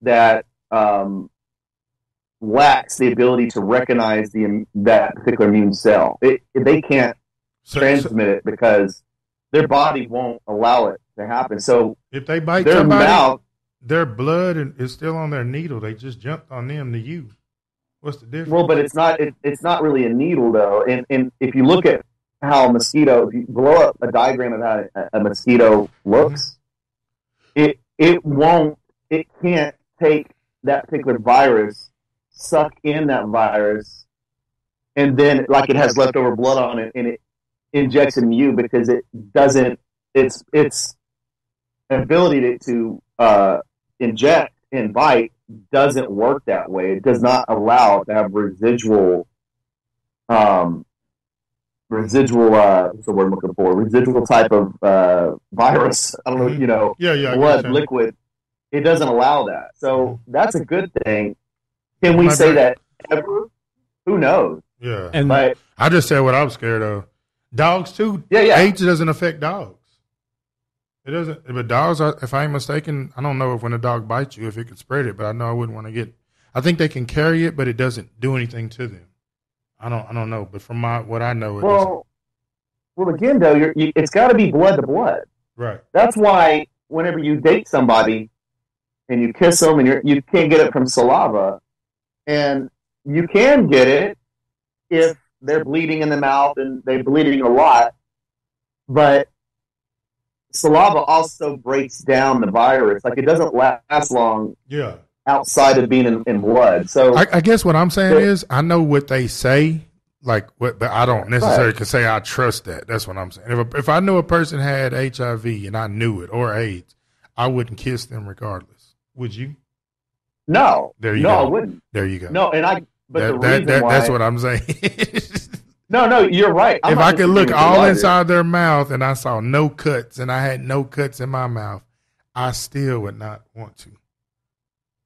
that lacks the ability to recognize that particular immune cell. They can't transmit it because their body won't allow it to happen. So if they bite somebody, their blood is still on their needle. They just jumped on them to you. What's the difference? Well, but it's not really a needle though. And if you look at how a mosquito, if you blow up a diagram of how a mosquito looks, it can't take that particular virus, suck in that virus, and then like it has leftover blood on it, and it injects in you because it doesn't. Its ability to inject and bite doesn't work that way. It does not allow it to have residual what's the word I'm looking for? Residual type of virus. I don't know, blood, liquid. It doesn't allow that. So that's a good thing. Can we say that ever? Who knows? Yeah. But I just said what I'm scared of. Dogs too. Yeah. AIDS doesn't affect dogs. It doesn't. But dogs, if I ain't mistaken, I don't know if when a dog bites you, if it could spread it, but I know I wouldn't want to get. I think they can carry it, but it doesn't do anything to them. I don't know, but from what I know, it doesn't. Well, again though, it's got to be blood to blood. Right. That's why whenever you date somebody and you kiss them, and you can't get it from saliva, and you can get it if they're bleeding in the mouth and they're bleeding a lot, but saliva also breaks down the virus. Like it doesn't last long. Yeah. Outside of being in blood. So I guess what I'm saying is I know what they say, but I don't necessarily can say I trust that. That's what I'm saying. If I knew a person had HIV and I knew it or AIDS, I wouldn't kiss them regardless. Would you? No. There you go. I wouldn't. There you go. No, and that's what I'm saying. No, you're right. If I could look all inside their mouth and I saw no cuts and I had no cuts in my mouth, I still would not want to.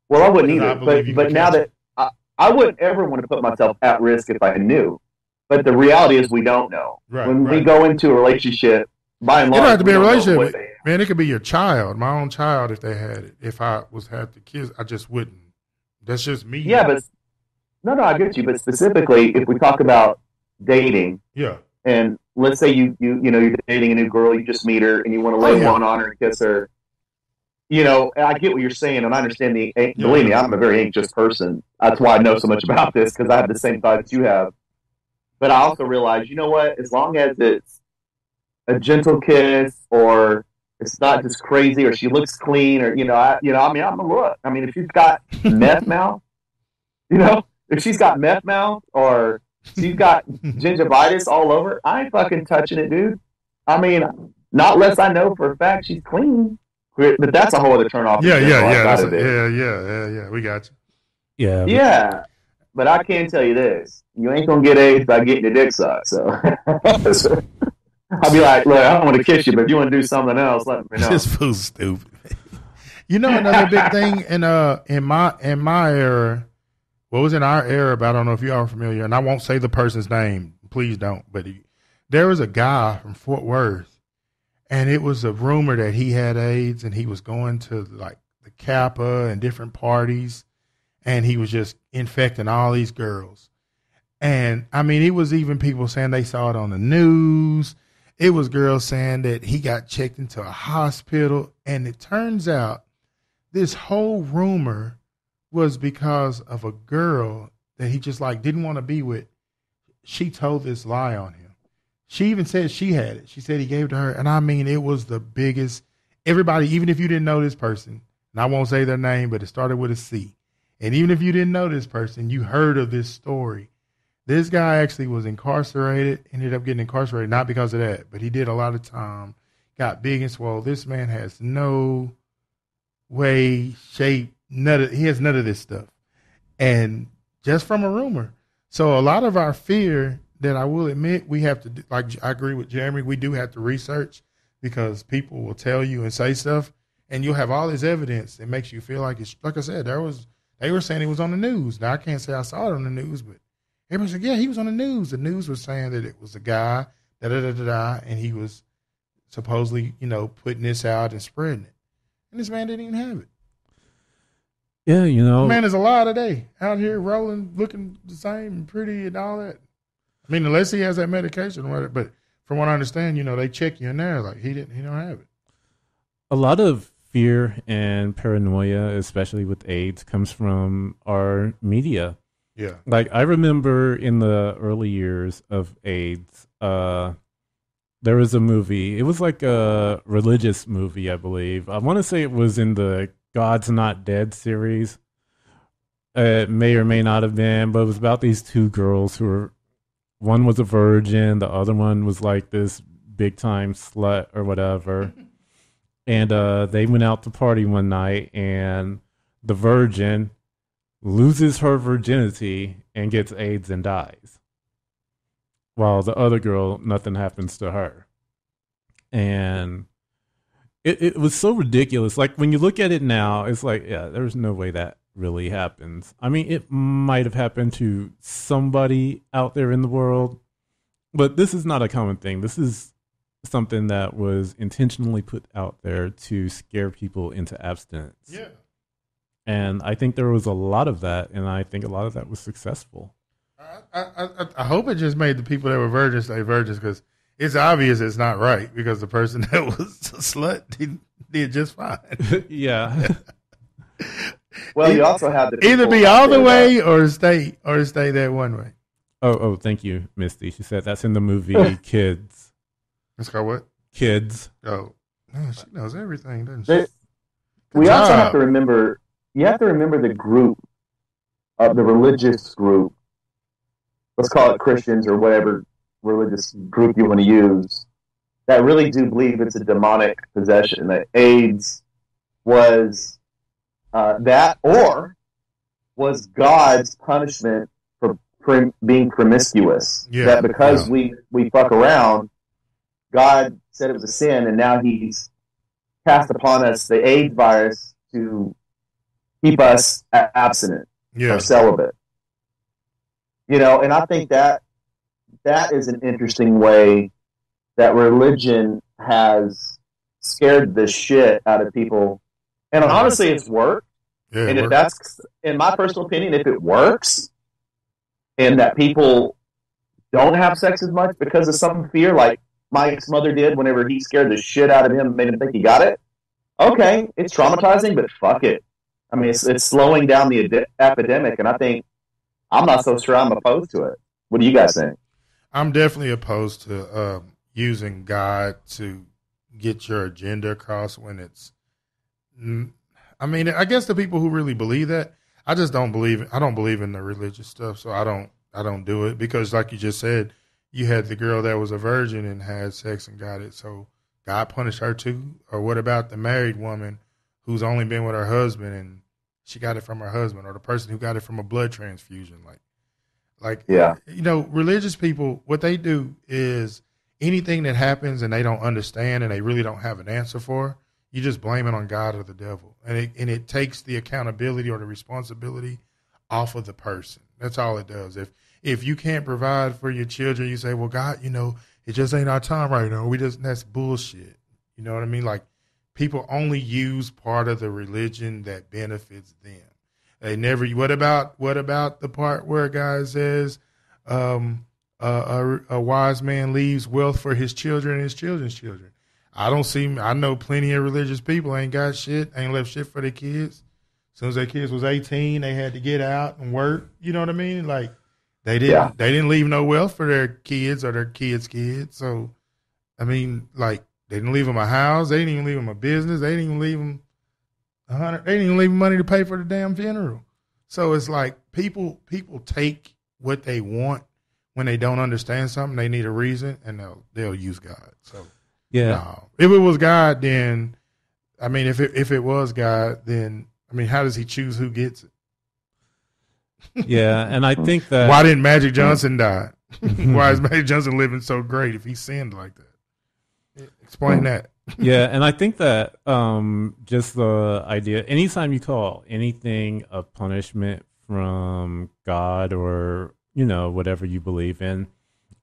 Well, I wouldn't 'Cause I either. believe you But could now catch it. that I wouldn't ever want to put myself at risk if I knew. But the reality is we don't know. Right, When we right. go into a relationship, by and It don't large, have to we be a don't know relationship. what they Man, it could be your child, my own child, if they had it. If I had the kids, I just wouldn't. That's just me. Yeah, but no, I get you. But specifically, if we talk about dating, Yeah. and let's say you're dating a new girl, you just meet her, and you want to Oh, lay yeah. one on her and kiss her. I get what you're saying, and I understand believe me, yeah. I'm a very anxious person. That's why I know so much about this, because I have the same thoughts you have. But I also realize, you know what? As long as it's a gentle kiss, or it's not just crazy, or she looks clean, or I mean, I'm a look. I mean, if she's got meth mouth, if she's got meth mouth, or she's got gingivitis all over, I ain't fucking touching it, dude. I mean, not unless I know for a fact she's clean. But that's a whole other turn off. Yeah. Yeah. We got you. Yeah. Yeah. But I can tell you this: you ain't gonna get AIDS by getting your dick sucked. So I'll be like, look, I don't want to kiss you, but if you want to do something else, let me know. This fool's stupid. Another big thing in my era, what was in our era, but I don't know if you are familiar, and I won't say the person's name, please don't. But there was a guy from Fort Worth, and it was a rumor that he had AIDS, and he was going to like the Kappa and different parties, and he was just infecting all these girls. And I mean, it was even people saying they saw it on the news. It was girls saying that he got checked into a hospital. And it turns out this whole rumor was because of a girl that he just like didn't want to be with. She told this lie on him. She even said she had it. She said he gave it to her. And I mean, it was the biggest. Everybody, even if you didn't know this person, and I won't say their name, but it started with a C. And even if you didn't know this person, you heard of this story. This guy actually was incarcerated, ended up getting incarcerated, not because of that, but he did a lot of time, got big and swole. This man has no way, shape, he has none of this stuff. And just from a rumor. So a lot of our fear that I will admit we have to do, like I agree with Jeremy, we do have to research, because people will tell you and say stuff, and you'll have all this evidence that makes you feel like it's, like I said, they were saying he was on the news. Now, I can't say I saw it on the news, but everybody said, yeah, he was on the news. The news was saying that it was a guy, and he was supposedly, putting this out and spreading it. And this man didn't even have it. Yeah, The man is alive today, out here rolling, looking the same and pretty and all that. I mean, unless he has that medication, but from what I understand, they check you in there like he don't have it. A lot of fear and paranoia, especially with AIDS, comes from our media. Yeah. Like, I remember in the early years of AIDS, there was a movie. It was like a religious movie, I believe. I want to say it was in the God's Not Dead series. It may or may not have been, but it was about these two girls one was a virgin, the other one was like this big time slut or whatever. And they went out to party one night, and the virgin loses her virginity and gets AIDS and dies, while the other girl, nothing happens to her. And it was so ridiculous. Like, when you look at it now, it's like, yeah, there's no way that really happens. I mean, it might have happened to somebody out there in the world, but this is not a common thing. This is something that was intentionally put out there to scare people into abstinence. Yeah. And I think there was a lot of that, and I think a lot of that was successful. I hope it just made the people that were virgins stay virgins, because it's obvious it's not right, because the person that was a slut did just fine. Yeah. Well, you also have the either be all the way or stay that one way. Oh, thank you, Misty. She said that's in the movie Kids. It's called what? Kids. Oh, man, she knows everything, doesn't she? We also have to remember. You have to remember the group, the religious group. Let's call it Christians or whatever religious group you want to use. That really do believe it's a demonic possession. That AIDS was that, or was God's punishment for being promiscuous. Yeah, that because we fuck around, God said it was a sin, and now He's cast upon us the AIDS virus to keep us abstinent or celibate. You know, and I think that is an interesting way that religion has scared the shit out of people. And honestly, it's worked. Yeah, and if that's, in my personal opinion, if it works and that people don't have sex as much because of some fear, like Mike's mother did whenever he scared the shit out of him and made him think he got it, okay, it's traumatizing, but fuck it. I mean, it's slowing down the epidemic, and I think I'm not so sure I'm opposed to it. What do you guys think? I'm definitely opposed to using God to get your agenda across when it's. I mean, I guess the people who really believe that, I just don't believe. I don't believe in the religious stuff, so I don't do it because, like you just said, you had the girl that was a virgin and had sex and got it, so God punished her too. Or what about the married woman who's only been with her husband and she got it from her husband, or the person who got it from a blood transfusion? Like, yeah, you know, religious people, what they do is anything that happens and they don't understand and they really don't have an answer for, you just blame it on God or the devil. And it takes the accountability or the responsibility off of the person. That's all it does. If you can't provide for your children, you say, well, God, you know, it just ain't our time right now. That's bullshit. You know what I mean? Like, people only use part of the religion that benefits them. They never. What about the part where a guy says, a wise man leaves wealth for his children and his children's children? I know plenty of religious people ain't got shit, ain't left shit for their kids. As soon as their kids was 18, they had to get out and work. You know what I mean? Like, they didn't leave no wealth for their kids or their kids' kids. So, I mean, like, they didn't leave them a house. They didn't even leave them a business. They didn't even leave them they didn't even leave them money to pay for the damn funeral. So it's like people take what they want when they don't understand something. They need a reason, and they'll use God. So yeah, no. If it was God, then I mean, if it was God, then I mean, how does He choose who gets it? Yeah, and I think that why didn't Magic Johnson die? Why is Magic Johnson living so great if he sinned like that? Explain that. Yeah, and I think that just the idea, anytime you call anything a punishment from God or, you know, whatever you believe in,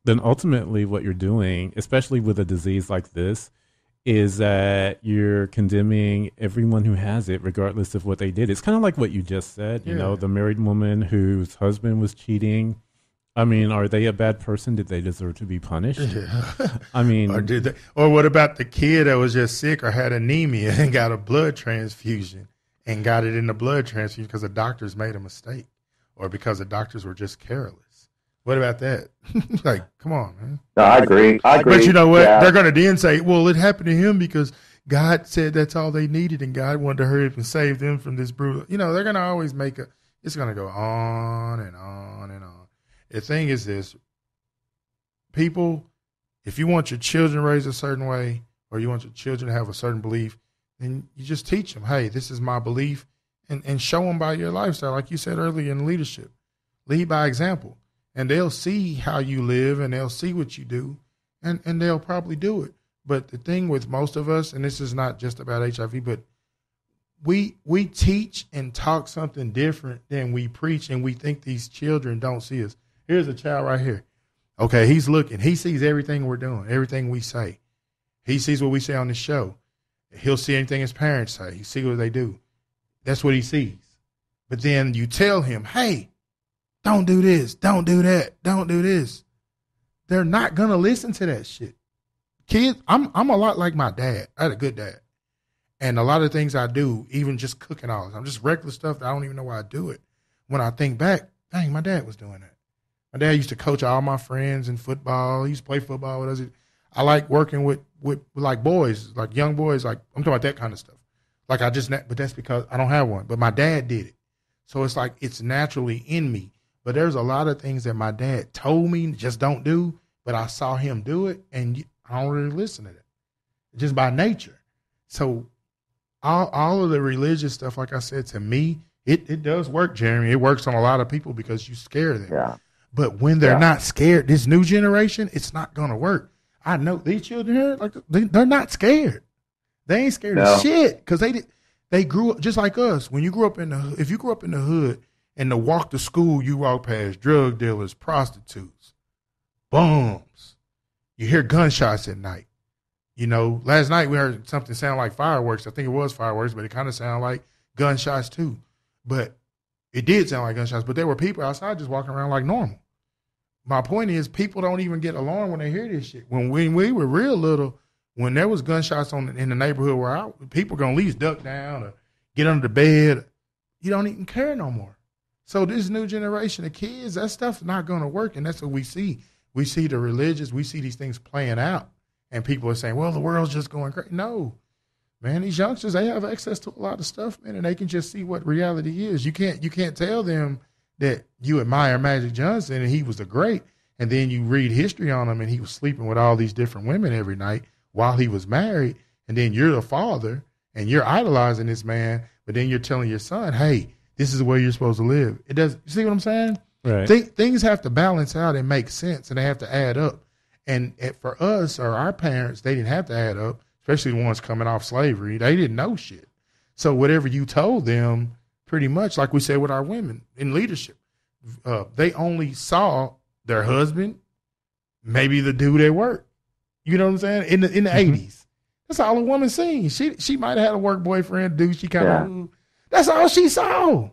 then ultimately what you're doing, especially with a disease like this, is that you're condemning everyone who has it, regardless of what they did. It's kind of like what you just said, you know, the married woman whose husband was cheating. I mean, are they a bad person? Did they deserve to be punished? Yeah. I mean, or what about the kid that was just sick or had anemia and got a blood transfusion and got it in the blood transfusion because the doctors made a mistake or because the doctors were just careless? What about that? Like, come on, man. No, I agree. But you know what? Yeah. They're going to then say, well, it happened to him because God said that's all they needed and God wanted to hurry up and save them from this brutal. You know, they're going to always it's going to go on and on and on. The thing is this, people, if you want your children raised a certain way or you want your children to have a certain belief, then you just teach them, hey, this is my belief, and show them by your lifestyle. Like you said earlier in leadership, lead by example. And they'll see how you live and they'll see what you do and they'll probably do it. But the thing with most of us, and this is not just about HIV, but we teach and talk something different than we preach, and we think these children don't see us. Here's a child right here. Okay, he's looking. He sees everything we're doing, everything we say. He sees what we say on the show. He'll see anything his parents say. He sees what they do. That's what he sees. But then you tell him, hey, don't do this, don't do that, don't do this. They're not going to listen to that shit. Kids, I'm a lot like my dad. I had a good dad. And a lot of things I do, even just cooking all this, I'm just regular stuff that I don't even know why I do it. When I think back, dang, my dad was doing that. My dad used to coach all my friends in football. He used to play football with us. I like working with like boys, like young boys. Like, I'm talking about that kind of stuff. Like but that's because I don't have one. But my dad did it. So it's like it's naturally in me. But there's a lot of things that my dad told me just don't do, but I saw him do it, and I don't really listen to that. Just by nature. So all of the religious stuff, like I said, to me, it does work, Jeremy. It works on a lot of people because you scare them. Yeah. But when they're not scared, this new generation, it's not going to work. I know these children here, like they're not scared. They ain't scared of shit because they they grew up just like us. When you grew up if you grew up in the hood and to walk to school, you walk past drug dealers, prostitutes, bums. You hear gunshots at night. You know, last night we heard something sound like fireworks. I think it was fireworks, but it kind of sounded like gunshots too. But it did sound like gunshots, but there were people outside just walking around like normal. My point is, people don't even get alarmed when they hear this shit. When we were real little, when there was gunshots in the neighborhood where people gonna at least duck down or get under the bed. You don't even care no more. So this new generation of kids, that stuff's not gonna work, and that's what we see. We see the religious, we see these things playing out, and people are saying, "Well, the world's just going crazy." No, man, these youngsters, they have access to a lot of stuff, man, and they can just see what reality is. You can't tell them that you admire Magic Johnson and he was a great, and then you read history on him and he was sleeping with all these different women every night while he was married, and then you're the father and you're idolizing this man, but then you're telling your son, hey, this is the way you're supposed to live. It does. You see what I'm saying? Right. Things have to balance out and make sense, and they have to add up. And for us or our parents, they didn't have to add up, especially the ones coming off slavery. They didn't know shit. So whatever you told them, pretty much, like we said with our women in leadership, they only saw their husband, maybe the dude at work. You know what I'm saying? In the 80s. That's all a woman seen. She might have had a work boyfriend, dude. She kind of, that's all she saw.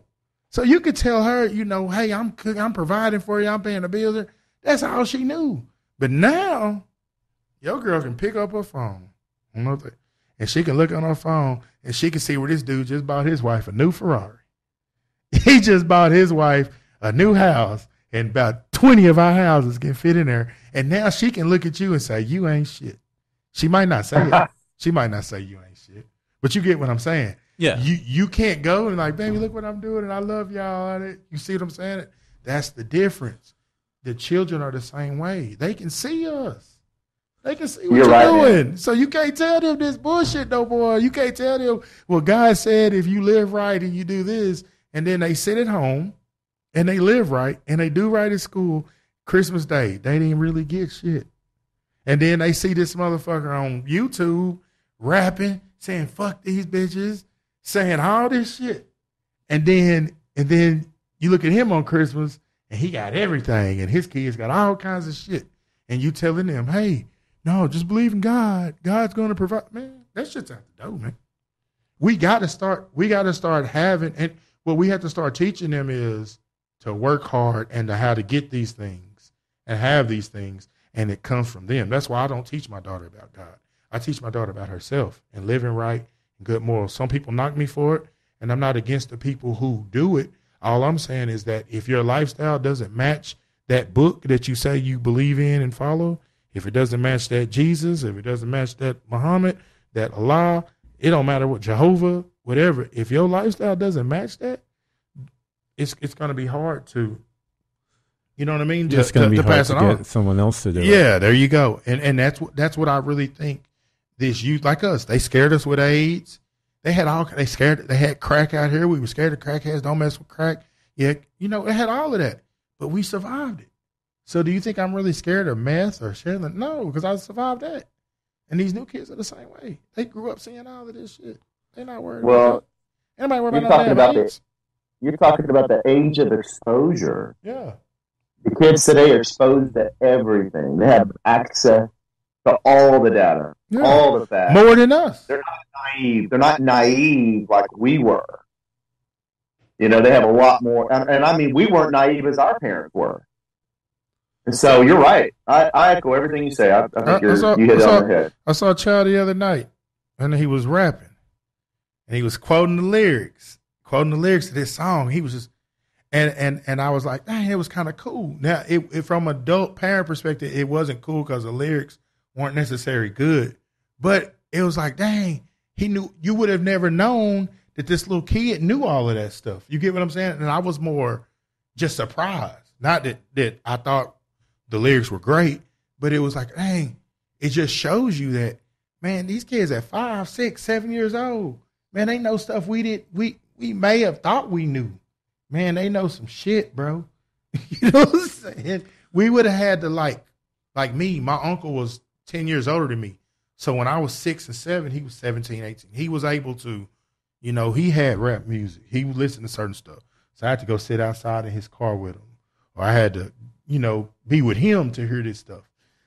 So you could tell her, you know, hey, I'm providing for you. I'm paying the bills. That's all she knew. But now, your girl can pick up her phone, and she can look on her phone, and she can see where this dude just bought his wife a new Ferrari. He just bought his wife a new house, and about 20 of our houses can fit in there. And now she can look at you and say, you ain't shit. She might not say it. She might not say you ain't shit. But you get what I'm saying. Yeah. You can't go and like, baby, look what I'm doing, and I love y'all. You see what I'm saying? That's the difference. The children are the same way. They can see us. They can see what you're doing. Man. So you can't tell them this bullshit no more. You can't tell them, well, God said if you live right and you do this, and then they sit at home and they live right and they do right at school, Christmas Day, they didn't really get shit. And then they see this motherfucker on YouTube rapping, saying, fuck these bitches, saying all this shit. And then you look at him on Christmas and he got everything and his kids got all kinds of shit. And you telling them, hey, no, just believe in God. God's going to provide. Man, that shit's out the door, man. We got to start having, and what we have to start teaching them is to work hard and to how to get these things and have these things, and it comes from them. That's why I don't teach my daughter about God. I teach my daughter about herself and living right and good morals. Some people knock me for it, and I'm not against the people who do it. All I'm saying is that if your lifestyle doesn't match that book that you say you believe in and follow, if it doesn't match that Jesus, if it doesn't match that Muhammad, that Allah, it don't matter what, Jehovah, whatever. If your lifestyle doesn't match that, it's going to be hard to, you know what I mean? It's going to be hard to get someone else to do it. Yeah, there you go. And that's what I really think. This youth like us, they scared us with AIDS. They had crack out here. We were scared of crackheads. Don't mess with crack. Yeah, you know, it had all of that, but we survived it. So do you think I'm really scared of meth or sharing? No, because I survived that. And these new kids are the same way. They grew up seeing all of this shit. They're not worried about it. Anybody worried about no AIDS? You're talking about the age of exposure. Yeah. The kids today are exposed to everything. They have access to all the data, all the facts. More than us. They're not naive. They're not naive like we were. You know, they have a lot more. And I mean, we weren't naive as our parents were. And so you're right. I echo everything you say. I think you hit it on the head. I saw a child the other night, and he was rapping. And he was quoting the lyrics to this song. He was just, and I was like, dang, it was kind of cool. Now, it from an adult parent perspective, it wasn't cool because the lyrics weren't necessarily good. But it was like, dang, he knew. You would have never known that this little kid knew all of that stuff. You get what I'm saying? And I was more just surprised. Not that I thought the lyrics were great, but it was like, dang, it just shows you that, man, these kids at 5, 6, 7 years old, man, they know stuff we may have thought we knew. Man, they know some shit, bro. You know what I'm saying? We would have had to like me, my uncle was 10 years older than me. So when I was 6 and 7, he was 17, 18. He was able to You know, he had rap music. He would listen to certain stuff. So I had to go sit outside in his car with him. Or I had to, you know, be with him to hear this stuff.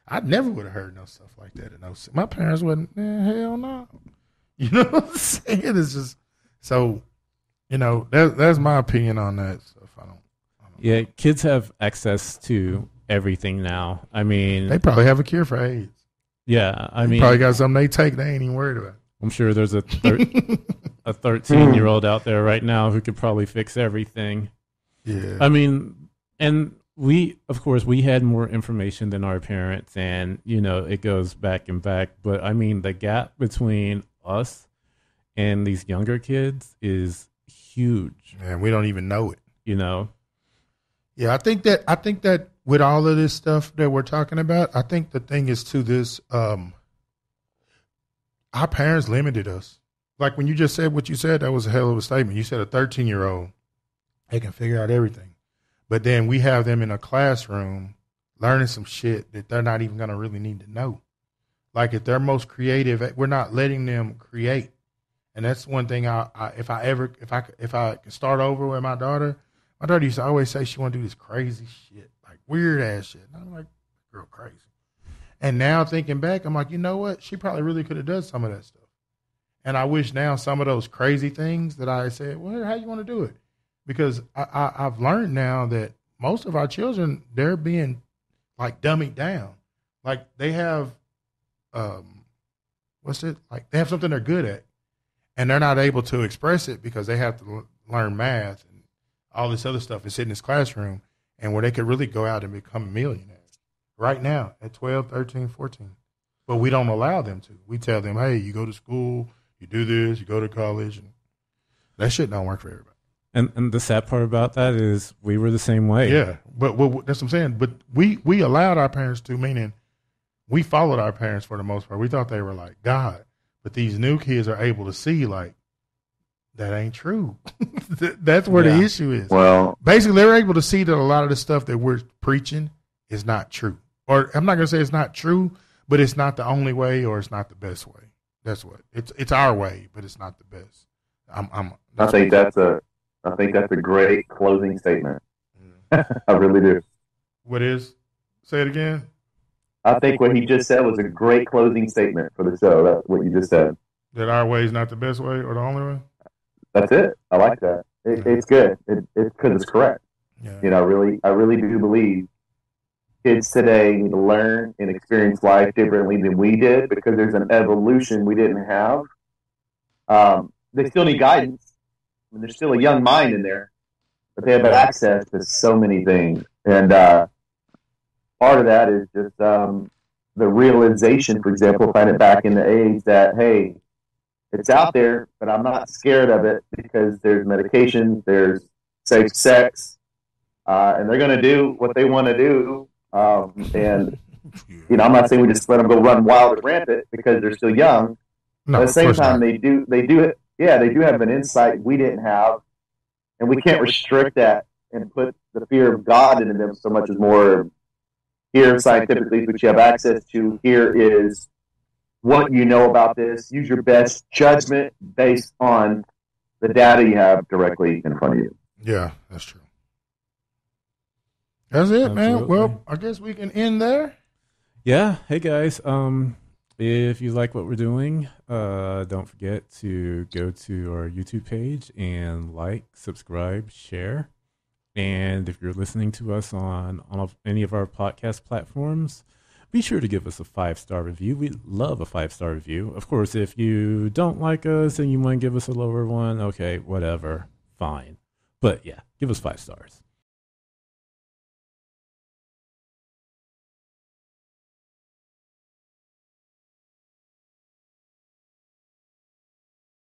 I never would have heard no stuff like that. My parents wouldn't, hell no. You know what I'm saying? It's just, so, you know, that's my opinion on that stuff. I don't Yeah, kids have access to everything now. I mean, they probably have a cure for AIDS. Yeah, I mean, probably got something they take they ain't even worried about. I'm sure there's a 13-year-old out there right now who could probably fix everything. Yeah. I mean, and we, of course, we had more information than our parents, and, you know, it goes back and back. But, I mean, the gap between us and these younger kids is huge. Man, we don't even know it. You know? Yeah, I think that with all of this stuff that we're talking about, I think the thing is to this, our parents limited us. Like when you just said what you said, that was a hell of a statement. You said a 13-year-old, they can figure out everything. But then we have them in a classroom learning some shit that they're not even going to really need to know. Like if they're most creative, we're not letting them create. And that's one thing if I can start over with my daughter used to always say she want to do this crazy shit, like weird ass shit. And I'm like, girl, crazy. And now thinking back, I'm like, you know what? She probably really could have done some of that stuff. And I wish now some of those crazy things that I said, well, how you want to do it? Because I've learned now that most of our children, they're being like dummied down. Like they have, like they have something they're good at. And they're not able to express it because they have to learn math and all this other stuff and sit in this classroom, and where they could really go out and become millionaires right now at 12, 13, 14. But we don't allow them to. We tell them, hey, you go to school, you do this, you go to college, and that shit don't work for everybody. And the sad part about that is we were the same way. Yeah, but that's what I'm saying. But we allowed our parents to, meaning we followed our parents for the most part. We thought they were like God. But these new kids are able to see, like, that ain't true. That's where the issue is. Well, basically, they're able to see that a lot of the stuff that we're preaching is not true. Or I'm not going to say it's not true, but it's not the only way or it's not the best way. That's what it's our way, but it's not the best. I think that's a great closing statement. I really do. What is? Say it again. I think what he just said was a great closing statement for the show. That's what you just said. That our way is not the best way or the only way? That's it. I like that. It's good. It's because it's correct. Yeah. You know, I really do believe kids today need to learn and experience life differently than we did because there's an evolution we didn't have. They still need guidance. I mean, there's still a young mind in there, but they have access to so many things. And part of that is just the realization, for example, find it back in the age that, hey, it's out there, but I'm not scared of it because there's medications, there's safe sex, and they're going to do what they want to do. And, you know, I'm not saying we just let them go run wild and rampant because they're still young. No, at the same time, not. they do have an insight we didn't have, and we can't restrict that and put the fear of God into them so much as more here scientifically, which you have access to. Here is what you know about this. Use your best judgment based on the data you have directly in front of you. Yeah, that's true. That's it, Absolutely. man. Well, I guess we can end there. Yeah. Hey guys. If you like what we're doing, don't forget to go to our YouTube page and like, subscribe, share. And if you're listening to us on any of our podcast platforms, be sure to give us a 5-star review. We love a 5-star review. Of course, if you don't like us and you want to give us a lower one, okay, whatever, fine. But yeah, give us 5 stars.